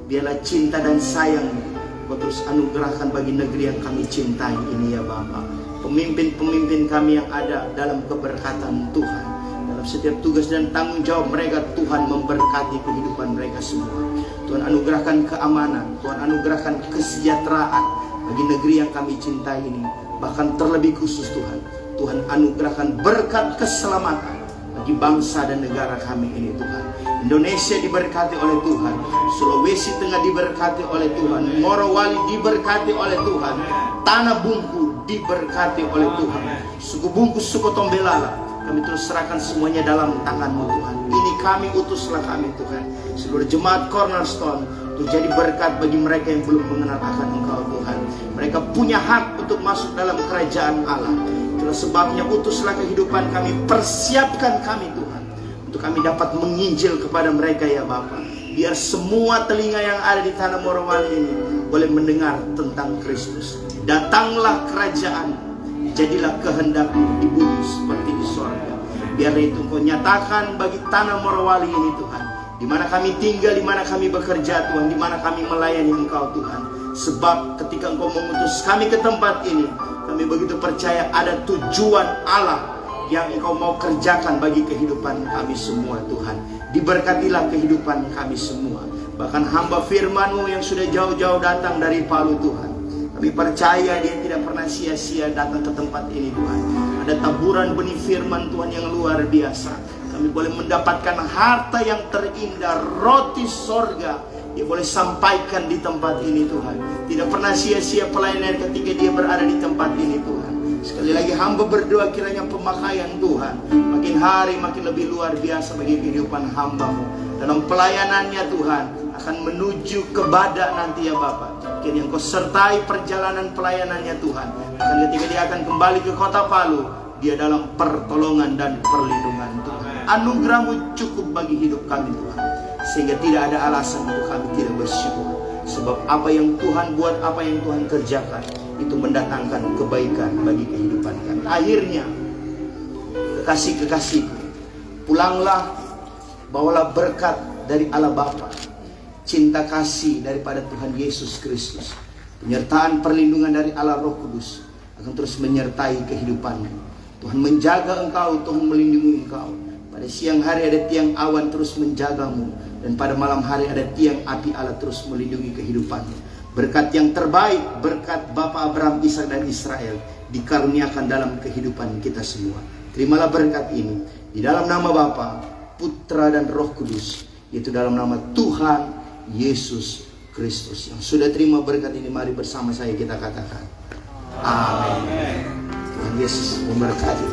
biarlah cinta dan sayang-Mu Kau terus anugerahkan bagi negeri yang kami cintai ini ya Bapa. Pemimpin-pemimpin kami yang ada dalam keberkatan Tuhan, dalam setiap tugas dan tanggung jawab mereka, Tuhan memberkati kehidupan mereka semua. Tuhan anugerahkan keamanan, Tuhan anugerahkan kesejahteraan bagi negeri yang kami cintai ini. Bahkan terlebih khusus Tuhan, Tuhan anugerahkan berkat keselamatan bagi bangsa dan negara kami ini Tuhan. Indonesia diberkati oleh Tuhan, Sulawesi Tengah diberkati oleh Tuhan, Morowali diberkati oleh Tuhan, Tanah Bungku diberkati oleh Tuhan, suku Bungku, suku Tombelala, kami terus serahkan semuanya dalam tangan-Mu Tuhan. Ini kami, utuslah kami Tuhan. Seluruh jemaat Cornerstone untuk jadi berkat bagi mereka yang belum mengenal akan Engkau Tuhan. Mereka punya hak untuk masuk dalam kerajaan Allah. Itulah sebabnya utuslah kehidupan kami, persiapkan kami Tuhan, untuk kami dapat menginjil kepada mereka ya Bapa. Biar semua telinga yang ada di tanah Morowali ini boleh mendengar tentang Kristus. Datanglah kerajaan, jadilah kehendak-Mu di bumi seperti di sorga. Biar itu Engkau nyatakan bagi tanah Morowali ini Tuhan, di mana kami tinggal, di mana kami bekerja Tuhan, di mana kami melayani Engkau Tuhan. Sebab ketika Engkau mengutus kami ke tempat ini, kami begitu percaya ada tujuan Allah yang Engkau mau kerjakan bagi kehidupan kami semua Tuhan. Diberkatilah kehidupan kami semua. Bahkan hamba firman-Mu yang sudah jauh-jauh datang dari Palu Tuhan, kami percaya dia tidak pernah sia-sia datang ke tempat ini Tuhan. Ada taburan benih firman Tuhan yang luar biasa. Kami boleh mendapatkan harta yang terindah, roti sorga, dia boleh sampaikan di tempat ini Tuhan. Tidak pernah sia-sia pelayanan ketika dia berada di tempat ini Tuhan. Sekali lagi hamba berdoa kiranya pemakaian Tuhan makin hari makin lebih luar biasa bagi kehidupan hamba-Mu. Dalam pelayanannya Tuhan akan menuju ke Badak nanti ya Bapak. Kiranya Engkau sertai perjalanan pelayanannya Tuhan. Dan ketika dia akan kembali ke kota Palu, dia dalam pertolongan dan perlindungan Tuhan. Anugerah-Mu cukup bagi hidup kami Tuhan, sehingga tidak ada alasan untuk kami tidak bersyukur. Sebab apa yang Tuhan buat, apa yang Tuhan kerjakan, itu mendatangkan kebaikan bagi kehidupan kami. Akhirnya, kekasih-kekasihku, pulanglah, bawalah berkat dari Allah Bapa, cinta kasih daripada Tuhan Yesus Kristus, penyertaan perlindungan dari Allah Roh Kudus akan terus menyertai kehidupanmu. Tuhan menjaga engkau, Tuhan melindungi engkau. Pada siang hari ada tiang awan terus menjagamu, dan pada malam hari ada tiang api Allah terus melindungi kehidupanmu. Berkat yang terbaik, berkat Bapa Abraham, Ishak dan Israel dikaruniakan dalam kehidupan kita semua. Terimalah berkat ini di dalam nama Bapa, Putra dan Roh Kudus, yaitu dalam nama Tuhan Yesus Kristus. Yang sudah terima berkat ini, mari bersama saya kita katakan amin. Tuhan Yesus memberkati.